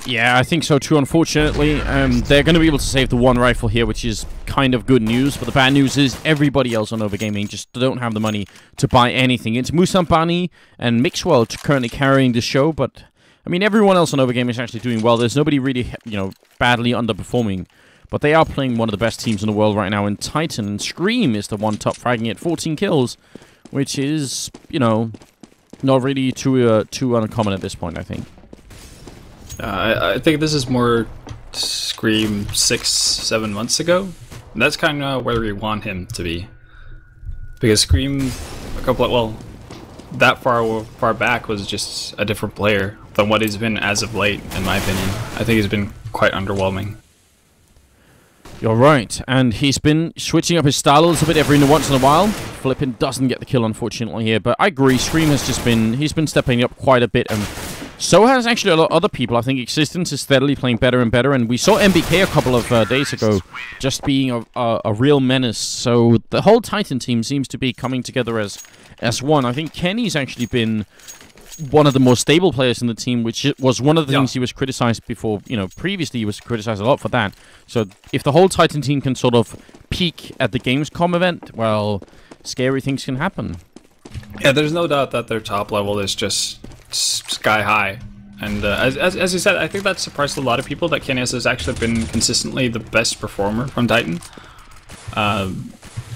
Yeah, I think so too, unfortunately. They're going to be able to save the one rifle here, which is kind of good news. But the bad news is everybody else on OverGaming just don't have the money to buy anything. It's Musambani and Mixwell currently carrying the show, but I mean, everyone else on OverGaming is actually doing well. There's nobody really, badly underperforming. But they are playing one of the best teams in the world right now in Titan. And Scream is the one top fragging at 14 kills, which is, not really too uncommon at this point, I think. I think this is more Scream 6-7 months ago. And that's kind of where we want him to be, because Scream that far back was just a different player than what he's been as of late. In my opinion, I think he's been quite underwhelming. You're right, and he's been switching up his style a little bit every once in a while. Flippin doesn't get the kill, unfortunately, here, but I agree, Scream has he's been stepping up quite a bit, and so has actually a lot of other people. I think Existence is steadily playing better and better, and we saw MBK a couple of days ago just being a real menace. So the whole Titan team seems to be coming together as one. I think Kenny's actually been one of the more stable players in the team, which was one of the things he was criticized before. Previously he was criticized a lot for that. So if the whole Titan team can sort of peak at the Gamescom event, well, scary things can happen. Yeah, there's no doubt that their top level is just sky high, and as you said, I think that surprised a lot of people that Kenny has actually been consistently the best performer from Titan.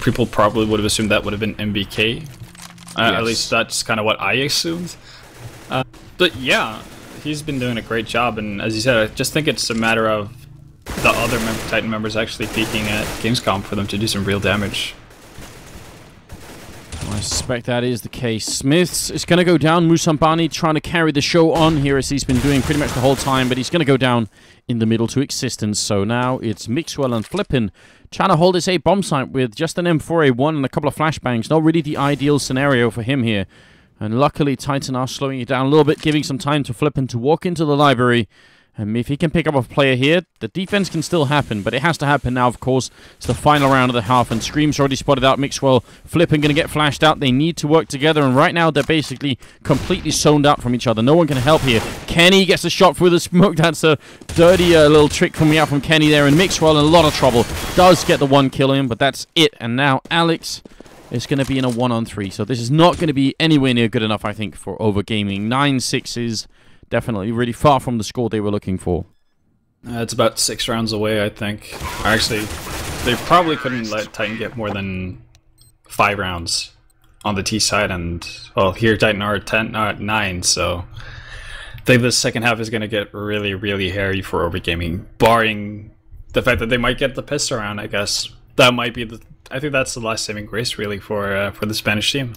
People probably would have assumed that would have been MBK. Yes. At least that's kind of what I assumed. But yeah, he's been doing a great job, and as you said, I just think it's a matter of the other Titan members actually peaking at Gamescom for them to do some real damage. I suspect that is the case. Smiths is going to go down. Musambani trying to carry the show on here, as he's been doing pretty much the whole time, but he's going to go down in the middle to Existence. So now it's Mixwell and Flippin trying to hold this A bomb site with just an M4A1 and a couple of flashbangs. Not really the ideal scenario for him here. And luckily Titan are slowing it down a little bit, giving some time to Flippin to walk into the library. And if he can pick up a player here, the defense can still happen, but it has to happen now, of course. It's the final round of the half, and Scream's already spotted out Mixwell. Flippin going to get flashed out. They need to work together, and right now they're basically completely zoned out from each other. No one can help here. Kenny gets a shot through the smoke. That's a dirty little trick coming out from Kenny there, and Mixwell in a lot of trouble. Does get the one kill in, but that's it. And now Alex is going to be in a 1-on-3, so this is not going to be anywhere near good enough, I think, for OverGaming. 9-6s. Definitely really far from the score they were looking for. It's about 6 rounds away, I think. Actually, they probably couldn't let Titan get more than 5 rounds on the T side, and, well, here Titan are at 9, so I think the second half is going to get really, really hairy for OverGaming, barring the fact that they might get the pistol round, I guess. That might be I think that's the last saving grace, really, for the Spanish team.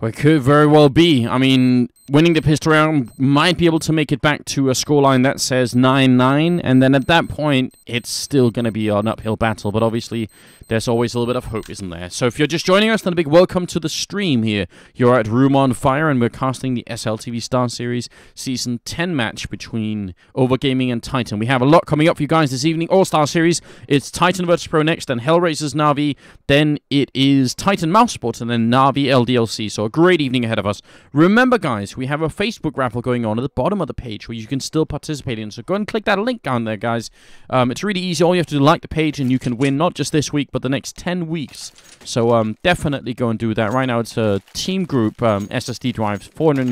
Well, it could very well be. I mean, winning the pistol round might be able to make it back to a scoreline that says 9-9, and then at that point, it's still going to be an uphill battle, but obviously, there's always a little bit of hope, isn't there? So if you're just joining us, then a big welcome to the stream here. You're at Room on Fire, and we're casting the SLTV Star Series Season 10 match between OverGaming and Titan. We have a lot coming up for you guys this evening. All-Star Series, it's Titan vs. Pro next, then Hellraisers Na'Vi, then it is Titan Mousesport, and then Na'Vi LDLC. So a great evening ahead of us. Remember, guys, we have a Facebook raffle going on at the bottom of the page where you can still participate in. So go and click that link down there, guys. It's really easy. All you have to do is like the page, and you can win not just this week, but the next 10 weeks. So definitely go and do that. Right now, it's a team group SSD drives, 240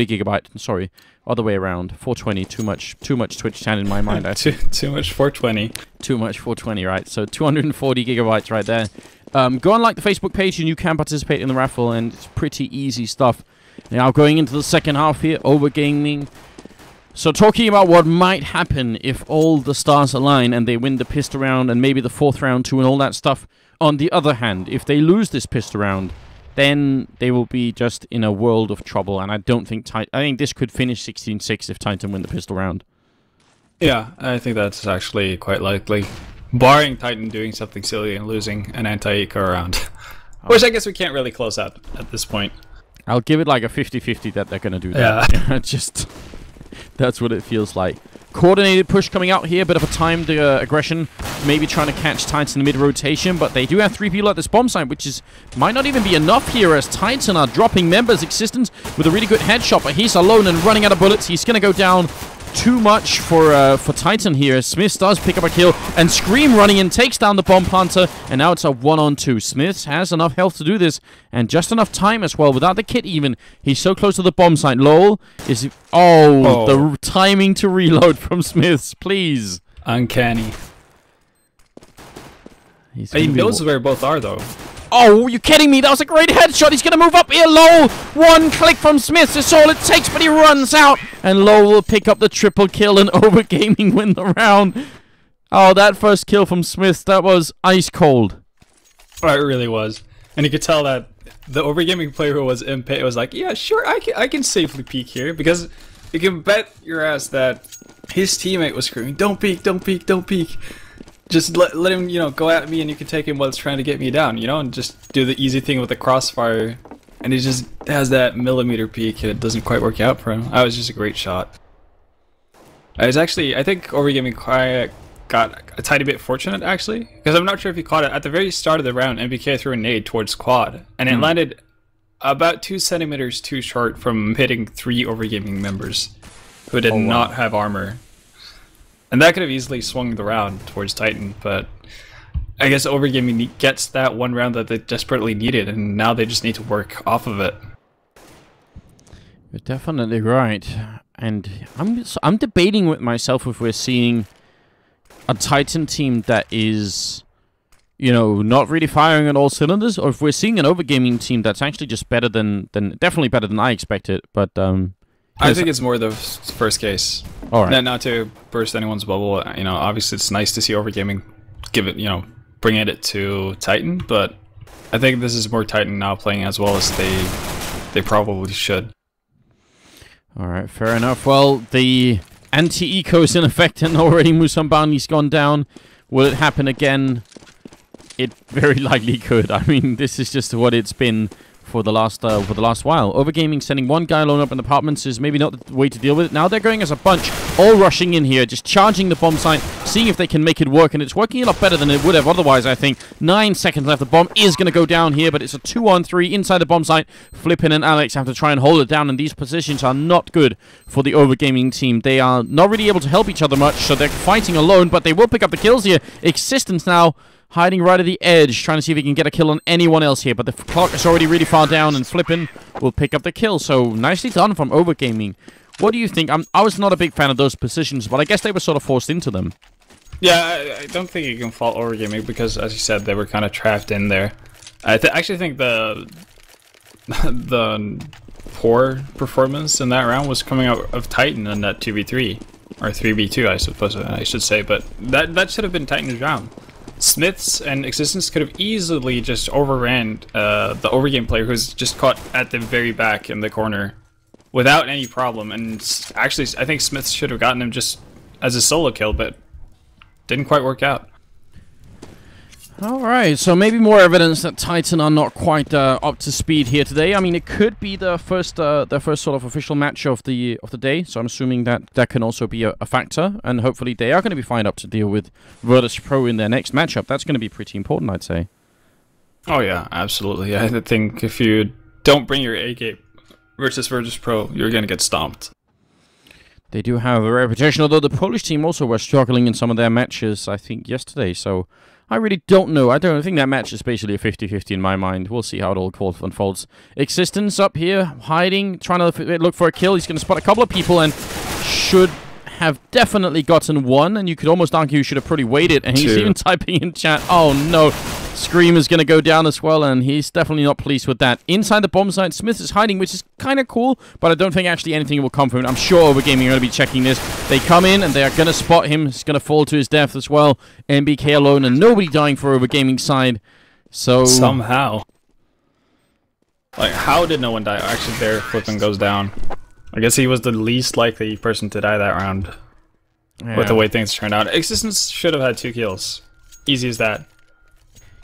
gigabyte. Sorry, other way around. 420. Too much Twitch chat in my mind. too much 420. Too much 420, right? So 240 gigabytes right there. Go and like the Facebook page, and you can participate in the raffle, and it's pretty easy stuff. Now going into the second half here, OverGaming. So talking about what might happen if all the stars align and they win the pistol round and maybe the 4th round too and all that stuff. On the other hand, if they lose this pistol round, then they will be just in a world of trouble. And I don't think I think this could finish 16-6 if Titan win the pistol round. Yeah, I think that's actually quite likely. Barring Titan doing something silly and losing an anti-eco round. Which I guess we can't really close out at this point. I'll give it like a 50-50 that they're going to do that. Yeah. Just... That's what it feels like. coordinated push coming out here. Bit of a timed aggression. Maybe trying to catch Titan in mid-rotation. But they do have 3 people at this bomb site, which is might not even be enough here as Titan are dropping members. Existence with a really good headshot. But he's alone and running out of bullets. He's going to go down. Too much for Titan here. Smith does pick up a kill, and Scream running in takes down the bomb planter, and now it's a 1-on-2. Smith has enough health to do this, and just enough time as well, without the kit even. He's so close to the bomb site. Lol is... Oh, the timing to reload from Smiths, please. Uncanny. He knows where both are, though. Oh, you kidding me? That was a great headshot. He's going to move up here. Lowell, 1 click from Smith. That's all it takes, but he runs out. And Lowell will pick up the triple kill and OverGaming win the round. Oh, that first kill from Smith, that was ice cold. Oh, it really was. And you could tell that the OverGaming player who was in pit was like, yeah, sure, I can safely peek here. Because you can bet your ass that his teammate was screaming, don't peek, don't peek, don't peek. Just let him, you know, go at me and you can take him while it's trying to get me down, you know, and just do the easy thing with the crossfire. And he just has that millimeter peek and it doesn't quite work out for him. That was just a great shot. I think OverGaming got a tiny bit fortunate, actually. Because I'm not sure if he caught it. At the very start of the round, MBK threw a nade towards quad. And it landed about 2 centimeters too short from hitting 3 OverGaming members who did not have armor. And that could have easily swung the round towards Titan, but I guess OverGaming gets that 1 round that they desperately needed, and now they just need to work off of it. You're definitely right. And I'm debating with myself if we're seeing a Titan team that is, you know, not really firing on all cylinders, or if we're seeing an OverGaming team that's actually just better than definitely better than I expected, but I think it's more the first case. All right. Not to burst anyone's bubble, you know, obviously it's nice to see OverGaming give it, you know, bringing it to Titan, but I think this is more Titan now playing as well as they probably should. All right, fair enough. Well, the anti-eco is in effect, and already Musambani's gone down. Will it happen again? It very likely could. I mean, this is just what it's been for the last while. OverGaming sending 1 guy alone up in apartments is maybe not the way to deal with it. Now they're going as a bunch, all rushing in here, just charging the bomb site, seeing if they can make it work, and it's working a lot better than it would have otherwise, I think. 9 seconds left. The bomb is going to go down here, but it's a 2-on-3 inside the bomb site. Flippin and Alex have to try and hold it down, and these positions are not good for the OverGaming team. They are not really able to help each other much, so they're fighting alone, but they will pick up the kills here. Existence now hiding right at the edge, trying to see if he can get a kill on anyone else here. But the clock is already really far down, and Flippin will pick up the kill. So nicely done from OverGaming. What do you think? I was not a big fan of those positions, but I guess they were sort of forced into them. Yeah, I don't think you can fault OverGaming because, as you said, they were kind of trapped in there. I actually think the poor performance in that round was coming out of Titan in that 2v3. Or 3v2, I suppose I should say. But that should have been Titan's round. Smiths and Existence could have easily just overran the Overgame player who's just caught at the very back in the corner without any problem. And actually, I think Smiths should have gotten him just as a solo kill, but didn't quite work out. Alright, so maybe more evidence that Titan are not quite up to speed here today. I mean, it could be the first sort of official match of the day, so I'm assuming that that can also be a factor, and hopefully they are going to be fine up to deal with Virtus Pro in their next matchup. That's going to be pretty important, I'd say. Oh yeah, absolutely. I think if you don't bring your A game versus Virtus Pro, you're going to get stomped. They do have a reputation, although the Polish team also were struggling in some of their matches, I think, yesterday, so I really don't know. I don't think that match is basically a 50-50 in my mind. We'll see how it all unfolds. Existence up here, hiding, trying to look for a kill. He's going to spot a couple of people and should have definitely gotten 1. And you could almost argue he should have probably waited. And he's even typing in chat, oh no, Scream is going to go down as well. And he's definitely not pleased with that. Inside the bomb site, Smith is hiding, which is kind of cool. But I don't think actually anything will come from it. I'm sure OverGaming are going to be checking this. They come in and they are going to spot him. He's going to fall to his death as well. MBK alone and nobody dying for OverGaming side. So somehow. Like, how did no one die? Actually, there, Flippin goes down. I guess he was the least likely person to die that round. Yeah. With the way things turned out. Existence should have had 2 kills. Easy as that.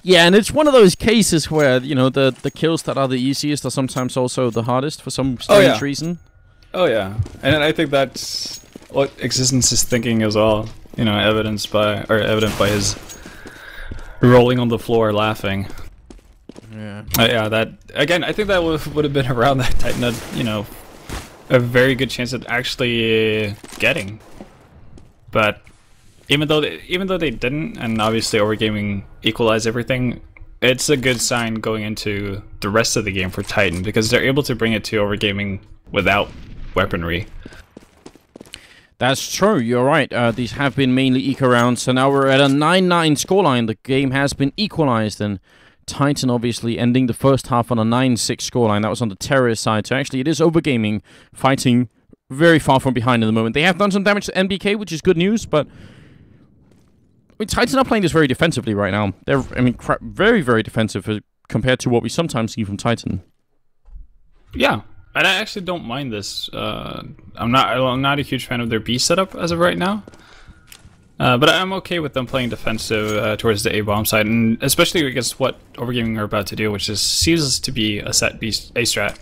Yeah, and it's one of those cases where, you know, the kills that are the easiest are sometimes also the hardest for some strange reason. Oh yeah. And I think that's what Existence is thinking as well. You know, evident by his rolling on the floor laughing. Yeah. Yeah, that again. I think that would have been around that Titan had, you know, a very good chance at actually getting. But even though they didn't, and obviously OverGaming equalized everything, it's a good sign going into the rest of the game for Titan because they're able to bring it to OverGaming without weaponry. That's true, you're right. These have been mainly eco rounds, so now we're at a 9-9 scoreline. The game has been equalized, and Titan obviously ending the first half on a 9-6 scoreline. That was on the terrorist side, so actually it is OverGaming fighting very far from behind at the moment. They have done some damage to NBK, which is good news, but Titan are playing this very defensively right now. They're, I mean, very, very defensive compared to what we sometimes see from Titan. Yeah. And I actually don't mind this. I'm not a huge fan of their B setup as of right now. But I'm okay with them playing defensive towards the A-bomb side, and especially against what OverGaming are about to do, which seems to be a set B A-strat.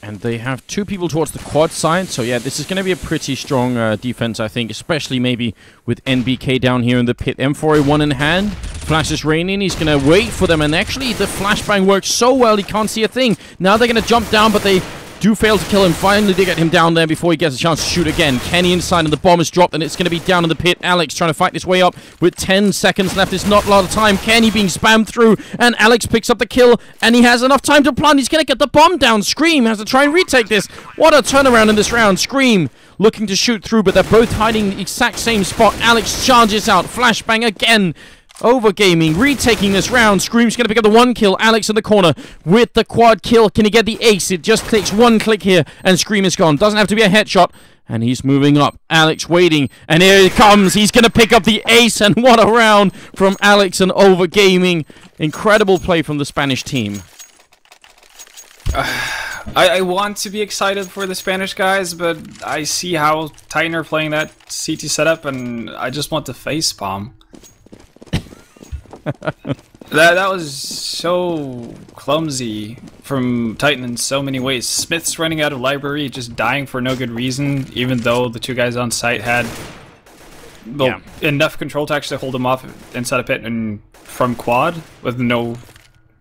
And they have two people towards the quad side, so yeah, this is going to be a pretty strong defense, I think, especially maybe with NBK down here in the pit. M4A1 in hand, Flash is raining, he's going to wait for them, and actually the flashbang works so well he can't see a thing. Now they're going to jump down, but they do fail to kill him. Finally, they get him down there before he gets a chance to shoot again. Kenny inside, and the bomb is dropped, and it's going to be down in the pit. Alex trying to fight his way up with 10 seconds left. It's not a lot of time. Kenny being spammed through, and Alex picks up the kill, and he has enough time to plant. He's going to get the bomb down. Scream has to try and retake this. What a turnaround in this round. Scream looking to shoot through, but they're both hiding the exact same spot. Alex charges out. Flashbang again. OverGaming retaking this round. Scream's going to pick up the one kill. Alex in the corner with the quad kill. Can he get the ace? It just takes one click here, and Scream is gone. Doesn't have to be a headshot, and he's moving up. Alex waiting, and here he comes. He's going to pick up the ace, and what a round from Alex and OverGaming. Incredible play from the Spanish team. I want to be excited for the Spanish guys, but I see how Titan are playing that CT setup, and I just want to facepalm. That was so clumsy from Titan in so many ways. Smith's running out of library, just dying for no good reason, even though the two guys on site had enough control to actually hold him off inside a pit and from quad with no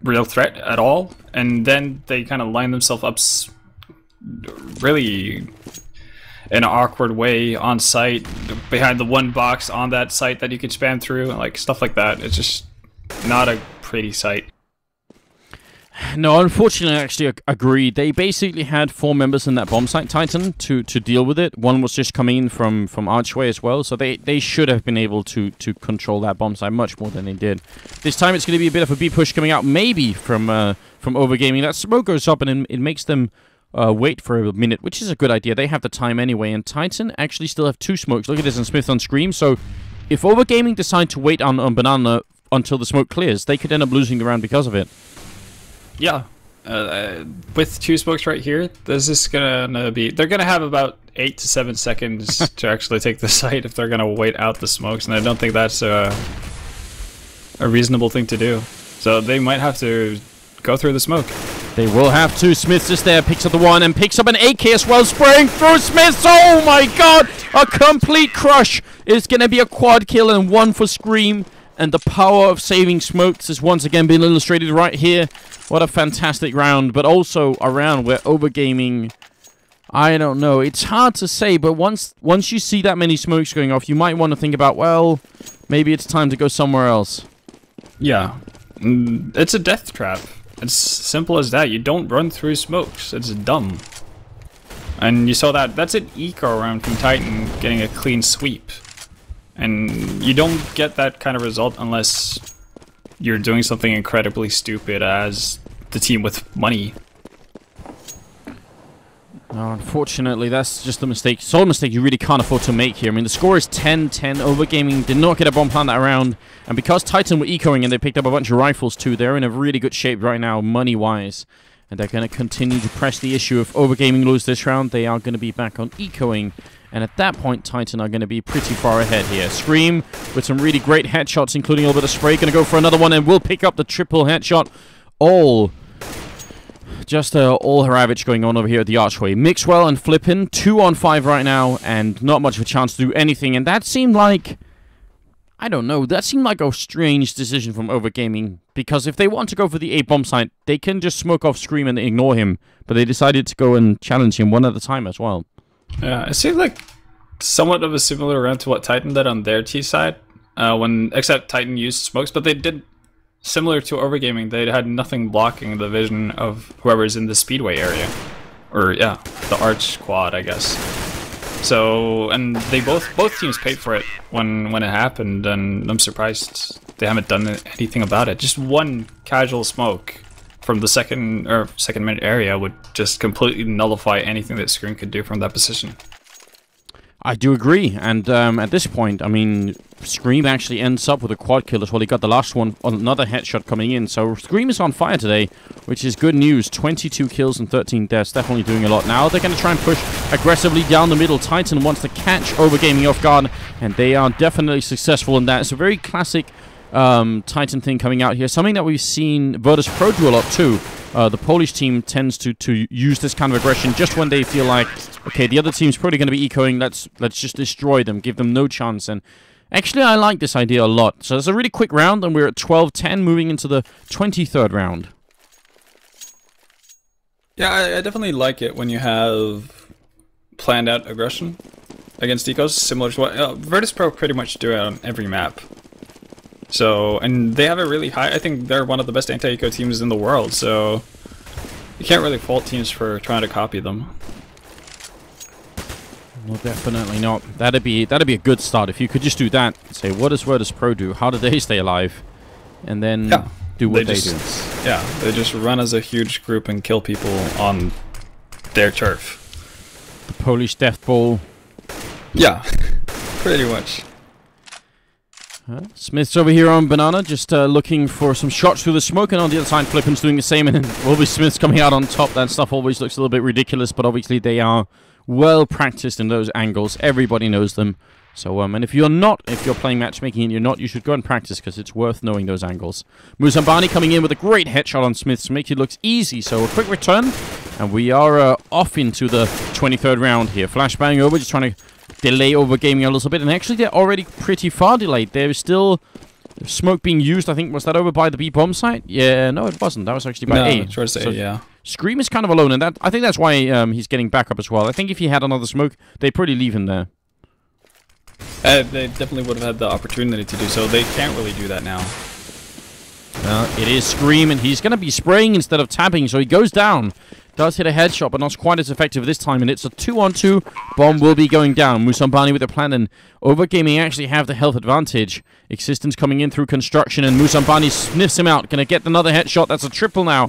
real threat at all. And then they kind of line themselves up really in an awkward way on site, behind the one box on that site that you could spam through, like stuff like that. It's just not a pretty sight. No, unfortunately, I actually agree. They basically had 4 members in that bomb site, Titan, to deal with it. One was just coming in from Archway as well, so they should have been able to control that bomb site much more than they did. This time it's going to be a bit of a B push coming out, maybe from OverGaming. That smoke goes up and it makes them wait for a minute, which is a good idea. They have the time anyway, and Titan actually still have 2 smokes. Look at this, and Smith on Scream. So if OverGaming decide to wait on Banana until the smoke clears, they could end up losing the round because of it. Yeah, with 2 smokes right here, this is gonna be. They're gonna have about 8 to 7 seconds to actually take the site if they're gonna wait out the smokes, and I don't think that's a reasonable thing to do. So they might have to go through the smoke. They will have to. Smith's just there, picks up the one, and picks up an AK as well, spraying through Smith's. Oh my god! A complete crush. It's gonna be a quad kill and 1 for Scream. And the power of saving smokes has once again been illustrated right here. What a fantastic round, but also a round where OverGaming, I don't know, it's hard to say, but once you see that many smokes going off, you might want to think about, well, maybe it's time to go somewhere else. Yeah, it's a death trap. It's simple as that. You don't run through smokes. It's dumb. And you saw that. That's an eco round from Titan getting a clean sweep. And you don't get that kind of result unless you're doing something incredibly stupid as the team with money. No, unfortunately, that's just a mistake. It's all a mistake you really can't afford to make here. I mean, the score is 10-10. OverGaming did not get a bomb plant that round. And because Titan were ecoing and they picked up a bunch of rifles too, they're in a really good shape right now, money-wise. And they're going to continue to press the issue. If OverGaming lose this round, they are going to be back on ecoing. And at that point, Titan are going to be pretty far ahead here. Scream with some really great headshots, including a little bit of spray. Going to go for another one and will pick up the triple headshot. All Just all Ravage going on over here at the Archway. Mixwell and Flippin, 2-on-5 right now, and not much of a chance to do anything. And that seemed like, I don't know, that seemed like a strange decision from OverGaming. Because if they want to go for the A-bomb site, they can just smoke off Scream and ignore him. But they decided to go and challenge him one at a time as well. Yeah, it seemed like somewhat of a similar round to what Titan did on their T side. Except Titan used smokes, but they did similar to OverGaming. They had nothing blocking the vision of whoever's in the Speedway area, or yeah, the Arch Quad, I guess. So, and they both teams paid for it when it happened, and I'm surprised they haven't done anything about it. Just one casual smoke from the second minute area would just completely nullify anything that Scream could do from that position. I do agree, and at this point, I mean, Scream actually ends up with a quad kill as well. He got the last one, another headshot coming in, so Scream is on fire today, which is good news. 22 kills and 13 deaths, definitely doing a lot. Now they're going to try and push aggressively down the middle. Titan wants to catch OverGaming off guard, and they are definitely successful in that. It's a very classic Titan thing coming out here, something that we've seen Virtus Pro do a lot too. The Polish team tends to use this kind of aggression just when they feel like, okay, the other team's probably going to be ecoing, let's just destroy them, give them no chance. And actually, I like this idea a lot. So it's a really quick round, and we're at 12-10, moving into the 23rd round. Yeah, I definitely like it when you have planned out aggression against ecos, similar to what Virtus Pro pretty much do it on every map. So, and they have a really high, I think they're one of the best anti-eco teams in the world, so you can't really fault teams for trying to copy them. No, definitely not. That'd be a good start if you could just do that. Say, what does Virtus Pro do? How do they stay alive? And then do what they do. Yeah, they just run as a huge group and kill people on their turf. The Polish Death Ball. Yeah, pretty much. Smith's over here on Banana, just looking for some shots through the smoke, and on the other side, Flippin's doing the same, and then Wolby Smith's coming out on top. That stuff always looks a little bit ridiculous, but obviously they are well practiced in those angles. Everybody knows them. So, and if you're playing matchmaking and you're not, you should go and practice, because it's worth knowing those angles. Muzambani coming in with a great headshot on Smith to make it look easy. So, a quick return, and we are off into the 23rd round here. Flashbang over, just trying to delay OverGaming a little bit, and actually they're already pretty far delayed. There's still smoke being used. I think, was that over by the B bomb site? Yeah, no, it wasn't. That was actually by A. Towards A, yeah. Scream is kind of alone, and that I think that's why he's getting back up as well. I think if he had another smoke, they'd probably leave him there. They definitely would have had the opportunity to do so. They can't really do that now. It is Scream, and he's going to be spraying instead of tapping, so he goes down. Does hit a headshot, but not quite as effective this time, and it's a 2-on-2. Bomb will be going down. Musambani with the plan, and OverGaming actually have the health advantage. Existence coming in through construction, and Musambani sniffs him out. Gonna get another headshot. That's a triple now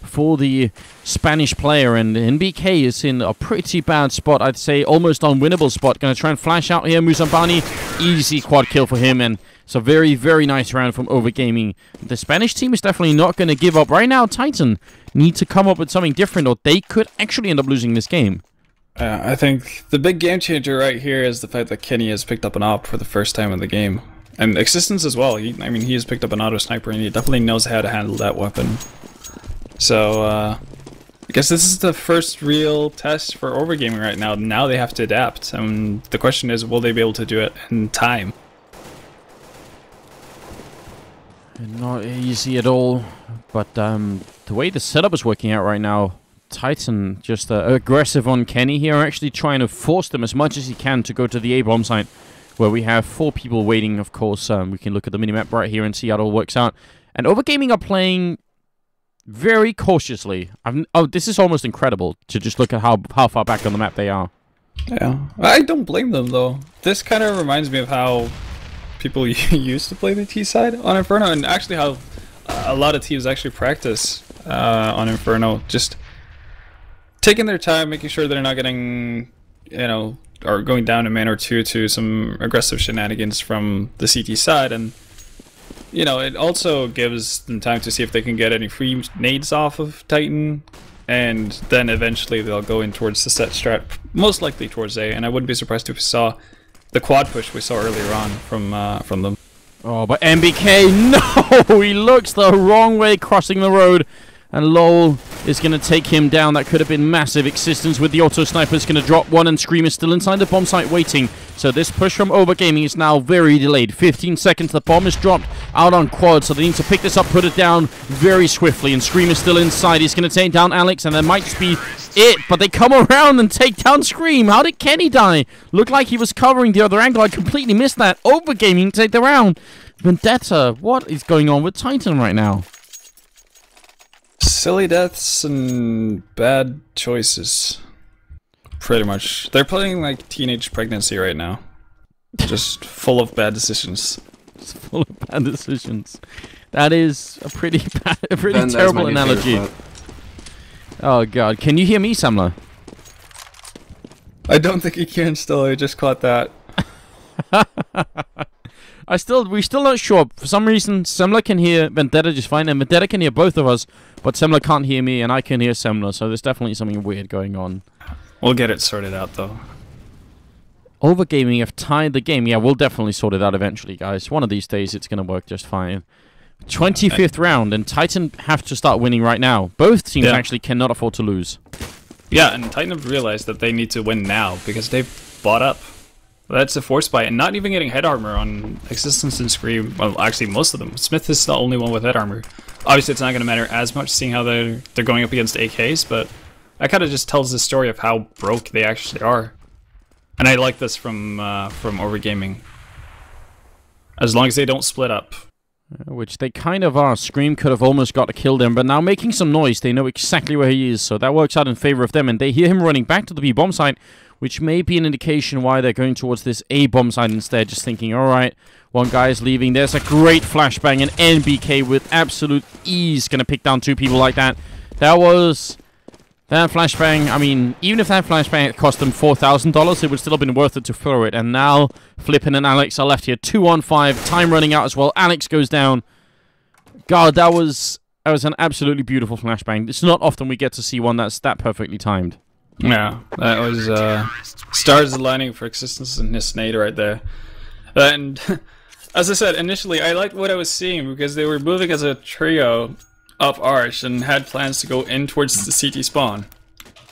for the Spanish player, and NBK is in a pretty bad spot. I'd say almost unwinnable spot. Gonna try and flash out here. Musambani, easy quad kill for him, and it's a very, very nice round from OverGaming. The Spanish team is definitely not going to give up. Right now, Titan need to come up with something different, or they could actually end up losing this game. I think the big game changer right here is the fact that Kenny has picked up an AWP for the first time in the game. And Existence as well. He has picked up an auto sniper, and he definitely knows how to handle that weapon. So, I guess this is the first real test for OverGaming right now. Now they have to adapt. The question is, will they be able to do it in time? Not easy at all, but the way the setup is working out right now, Titan just aggressive on Kenny here, actually trying to force them as much as he can to go to the A-bomb site, where we have 4 people waiting, of course. We can look at the minimap right here and see how it all works out. And OverGaming are playing very cautiously. This is almost incredible to just look at how far back on the map they are. Yeah, I don't blame them, though. This kind of reminds me of how people used to play the T side on Inferno, and actually how a lot of teams actually practice on Inferno, just taking their time, making sure they're not getting, or going down a man or two to some aggressive shenanigans from the CT side. And it also gives them time to see if they can get any free nades off of Titan, and then eventually they'll go in towards the set strat, most likely towards A. And I wouldn't be surprised if we saw the quad push we saw earlier on from them. Oh, but NBK, no! He looks the wrong way crossing the road. And lol, is going to take him down. That could have been massive. Existence with the auto sniper is going to drop one, and Scream is still inside the bomb site waiting. So this push from OverGaming is now very delayed. 15 seconds, the bomb is dropped out on quad, so they need to pick this up, put it down very swiftly, and Scream is still inside. He's going to take down Alex, and that might just be it, but they come around and take down Scream. How did Kenny die? Looked like he was covering the other angle. I completely missed that. OverGaming take the round. Vendetta, what is going on with Titan right now? Silly deaths and bad choices. Pretty much. They're playing like teenage pregnancy right now. Just full of bad decisions. It's full of bad decisions. That is a pretty bad, a pretty terrible analogy. Oh god, can you hear me, Samla? I don't think he can still, I just caught that. We're still not sure. For some reason, Semla can hear Vendetta just fine, and Vendetta can hear both of us, but Semla can't hear me, and I can hear Semla, so there's definitely something weird going on. We'll get it sorted out, though. OverGaming have tied the game. Yeah, we'll definitely sort it out eventually, guys. One of these days, it's going to work just fine. 25th round, and Titan have to start winning right now. Both teams actually cannot afford to lose. Yeah, and Titan have realized that they need to win now, because they've bought up. That's a force buy, and not even getting head armor on Existence and Scream. Well, actually, most of them. Smith is the only one with head armor. Obviously, it's not going to matter as much, seeing how they're going up against AKs, but that kind of just tells the story of how broke they actually are. And I like this from OverGaming. As long as they don't split up. Which they kind of are. Scream could have almost got to kill them, but now making some noise. They know exactly where he is, so that works out in favor of them, and they hear him running back to the B-bomb site, which may be an indication why they're going towards this A-bomb site instead, just thinking, alright, one guy is leaving. There's a great flashbang, and NBK with absolute ease going to pick down two people like that. That flashbang, I mean, even if that flashbang cost them $4,000, it would still have been worth it to throw it. And now, Flippin and Alex are left here. 2-on-5, time running out as well. Alex goes down. God, that was an absolutely beautiful flashbang. It's not often we get to see one that's that perfectly timed. Yeah, that was stars aligning for Existence and Nisnade right there. And as I said, initially, I liked what I was seeing because they were moving as a trio up Arch and had plans to go in towards the CT spawn,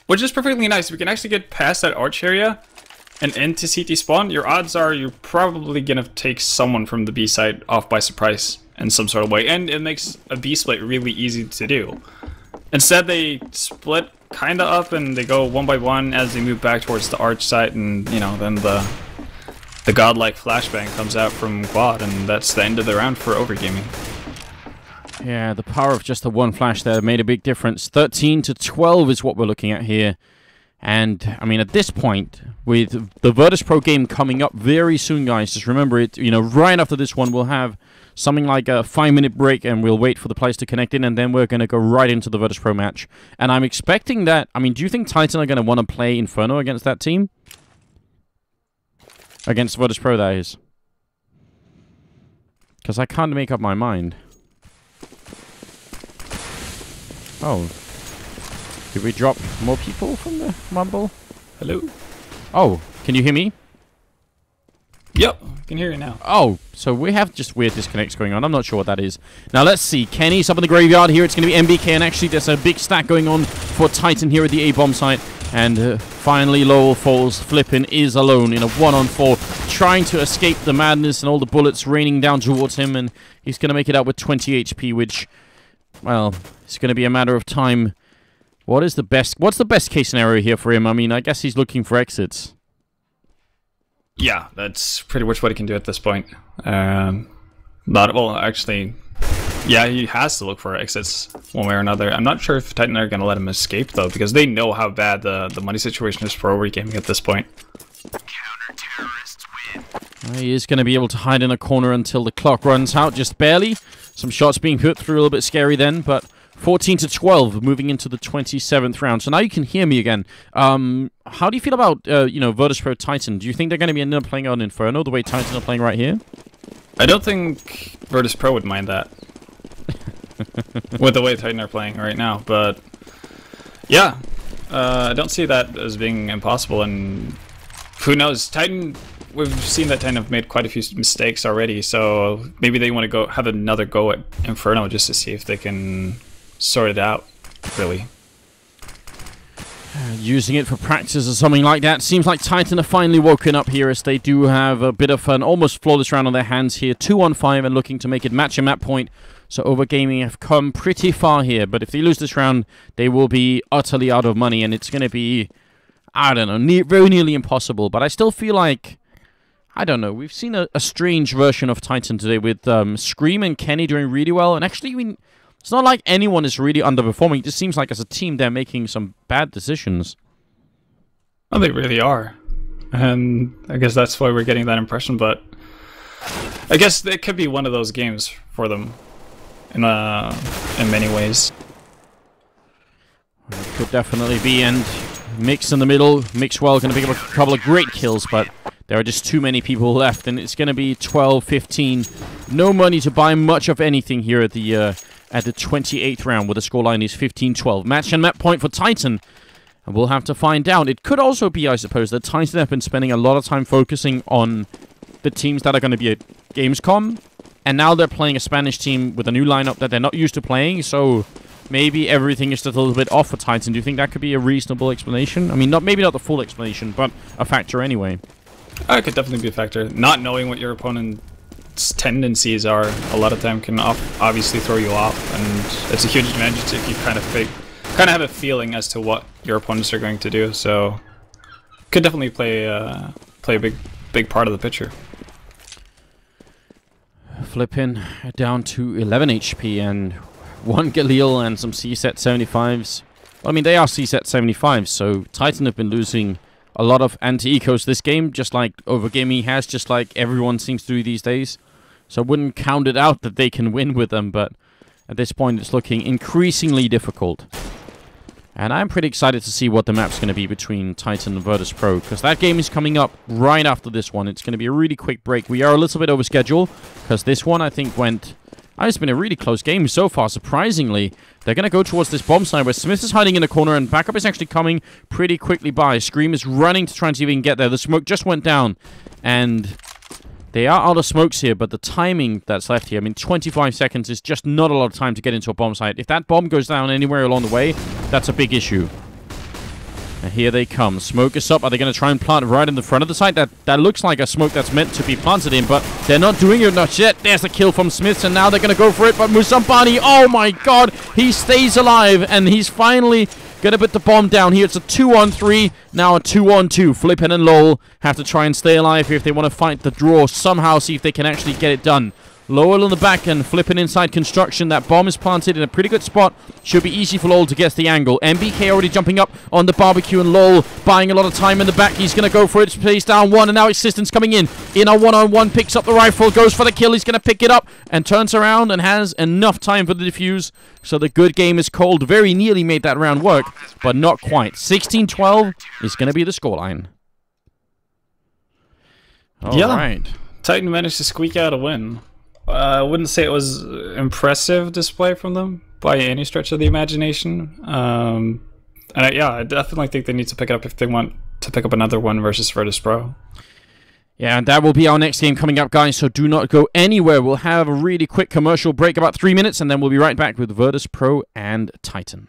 which is perfectly nice. If we can actually get past that Arch area and into CT spawn, your odds are you're probably gonna take someone from the B side off by surprise in some sort of way, and it makes a B split really easy to do. Instead, they split kinda up and they go one by one as they move back towards the Arch site, and you know, then the godlike flashbang comes out from quad, and that's the end of the round for OverGaming. Yeah, the power of just the one flash there made a big difference. 13-12 is what we're looking at here. And, I mean, at this point, with the Virtus Pro game coming up very soon, guys, just remember it, you know, right after this one, we'll have something like a 5-minute break, and we'll wait for the players to connect in, and then we're going to go right into the Virtus Pro match. And I'm expecting that, I mean, do you think Titan are going to want to play Inferno against that team? Against Virtus Pro, that is. Because I can't make up my mind. Oh. Did we drop more people from the Rumble? Hello? Oh, can you hear me? Yep, I can hear you now. Oh, so we have just weird disconnects going on. I'm not sure what that is. Now, let's see. Kenny's up in the graveyard here. It's going to be MBK, and actually there's a big stack going on for Titan here at the A-bomb site. And finally, Lowell falls. Flippin is alone in a 1-on-4, trying to escape the madness and all the bullets raining down towards him, and he's going to make it out with 20 HP, which, well, it's going to be a matter of time. What's the best case scenario here for him? I mean, I guess he's looking for exits. Yeah, that's pretty much what he can do at this point. Well, actually, yeah, he has to look for exits one way or another. I'm not sure if Titan are going to let him escape, though, because they know how bad the money situation is for OverGaming at this point. Counter-terrorists win. He is going to be able to hide in a corner until the clock runs out, just barely. Some shots being put through, a little bit scary then, but 14-12, moving into the 27th round. So now you can hear me again. How do you feel about, you know, Virtus Pro Titan? Do you think they're going to be ending up playing on Inferno the way Titan are playing right here? I don't think Virtus Pro would mind that. With the way Titan are playing right now, but yeah, I don't see that as being impossible, and who knows, Titan, we've seen that Titan have made quite a few mistakes already, so maybe they want to have another go at Inferno just to see if they can sort it out, really. Using it for practice or something like that. Seems like Titan have finally woken up here, as they do have a bit of an almost flawless round on their hands here. 2-on-5 and looking to make it match and map point. So OverGaming have come pretty far here, but if they lose this round, they will be utterly out of money, and it's going to be, I don't know, very nearly impossible. But I still feel like, I don't know, we've seen a strange version of Titan today with Scream and Kenny doing really well, and actually, I mean, it's not like anyone is really underperforming. It just seems like as a team, they're making some bad decisions. Well, they really are. And I guess that's why we're getting that impression, but I guess it could be one of those games for them. In many ways. It could definitely be, and Mix in the middle. Mixwell going to pick up a couple of great kills, but there are just too many people left, and it's going to be 12-15. No money to buy much of anything here at the 28th round, where the scoreline is 15-12. Match and map point for Titan, and we'll have to find out. It could also be, I suppose, that Titan have been spending a lot of time focusing on the teams that are going to be at Gamescom. And now they're playing a Spanish team with a new lineup that they're not used to playing, so maybe everything is just a little bit off for Titan. Do you think that could be a reasonable explanation? I mean, maybe not the full explanation, but a factor anyway. It could definitely be a factor. Not knowing what your opponent's tendencies are a lot of time can obviously throw you off, and it's a huge advantage if you kind of have a feeling as to what your opponents are going to do. So, could definitely play a big part of the picture. Flipping down to 11 HP and 1 Galil and some C-set 75s. Well, I mean, they are C-set 75s, so Titan have been losing a lot of anti-ecos this game, just like OverGaming has, just like everyone seems to do these days. So I wouldn't count it out that they can win with them, but at this point it's looking increasingly difficult. And I'm pretty excited to see what the map's going to be between Titan and Virtus Pro, because that game is coming up right after this one. It's going to be a really quick break. We are a little bit over schedule, because this one, I think, went... it's been a really close game so far, surprisingly. They're going to go towards this bomb side, where Smith is hiding in the corner, and backup is actually coming pretty quickly by. Scream is running to try and see if he can get there. The smoke just went down, and... they are out of smokes here, but the timing that's left here, I mean, 25 seconds is just not a lot of time to get into a bomb site. If that bomb goes down anywhere along the way, that's a big issue. And here they come. Smoke is up. Are they going to try and plant right in the front of the site? That looks like a smoke that's meant to be planted in, but they're not doing it not yet. There's the kill from Smiths, and now they're going to go for it, but Musambani, oh my god, he stays alive, and he's finally... gonna put the bomb down here. It's a 2-on-3, now a 2-on-2. Flippin and Lowell have to try and stay alive here if they want to fight the draw. Somehow see if they can actually get it done. Lowell on the back and Flippin inside construction. That bomb is planted in a pretty good spot. Should be easy for Lowell to guess the angle. MBK already jumping up on the barbecue, and Lowell buying a lot of time in the back. He's gonna go for it. Plays down one, and now Existence coming in a one-on-one, picks up the rifle, goes for the kill. He's gonna pick it up and turns around and has enough time for the defuse. So the good game is called. Very nearly made that round work, but not quite. 16-12 is gonna be the scoreline. All right. Titan managed to squeak out a win. I wouldn't say it was impressive display from them by any stretch of the imagination. I definitely think they need to pick it up if they want to pick up another one versus Virtus Pro. Yeah, and that will be our next game coming up, guys, so do not go anywhere. We'll have a really quick commercial break, about 3 minutes, and then we'll be right back with Virtus Pro and Titan.